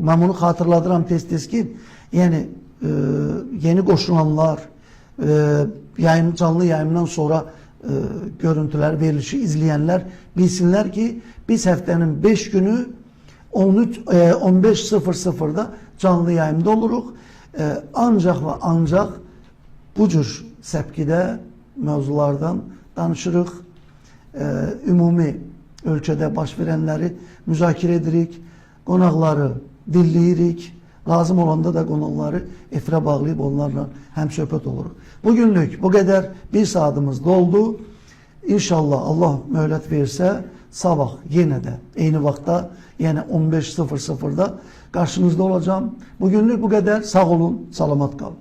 Mən bunu xatırladıram tez-tez ki, yəni yeni qoşulanlar, canlı yayımdan sonra görüntülər, verilişi izləyənlər bilsinlər ki, biz həftənin 5 günü 15:00-da canlı yayımda oluruq. Ancaq və ancaq bu cür səpkidə mövzulardan danışırıq. Ümumi ölkədə baş verənləri müzakirə edirik, qonaqları dinləyirik. Lazım olanda da qonaqları efirə bağlayıb onlarla həmsöhbət oluruq. Bugünlük bu qədər, bir saatimiz doldu. İnşallah Allah möhlət versə, sabah yenə də eyni vaxtda, yəni 15:00-da qarşınızda olacağım. Bugünlük bu qədər. Sağ olun, salamat qalın.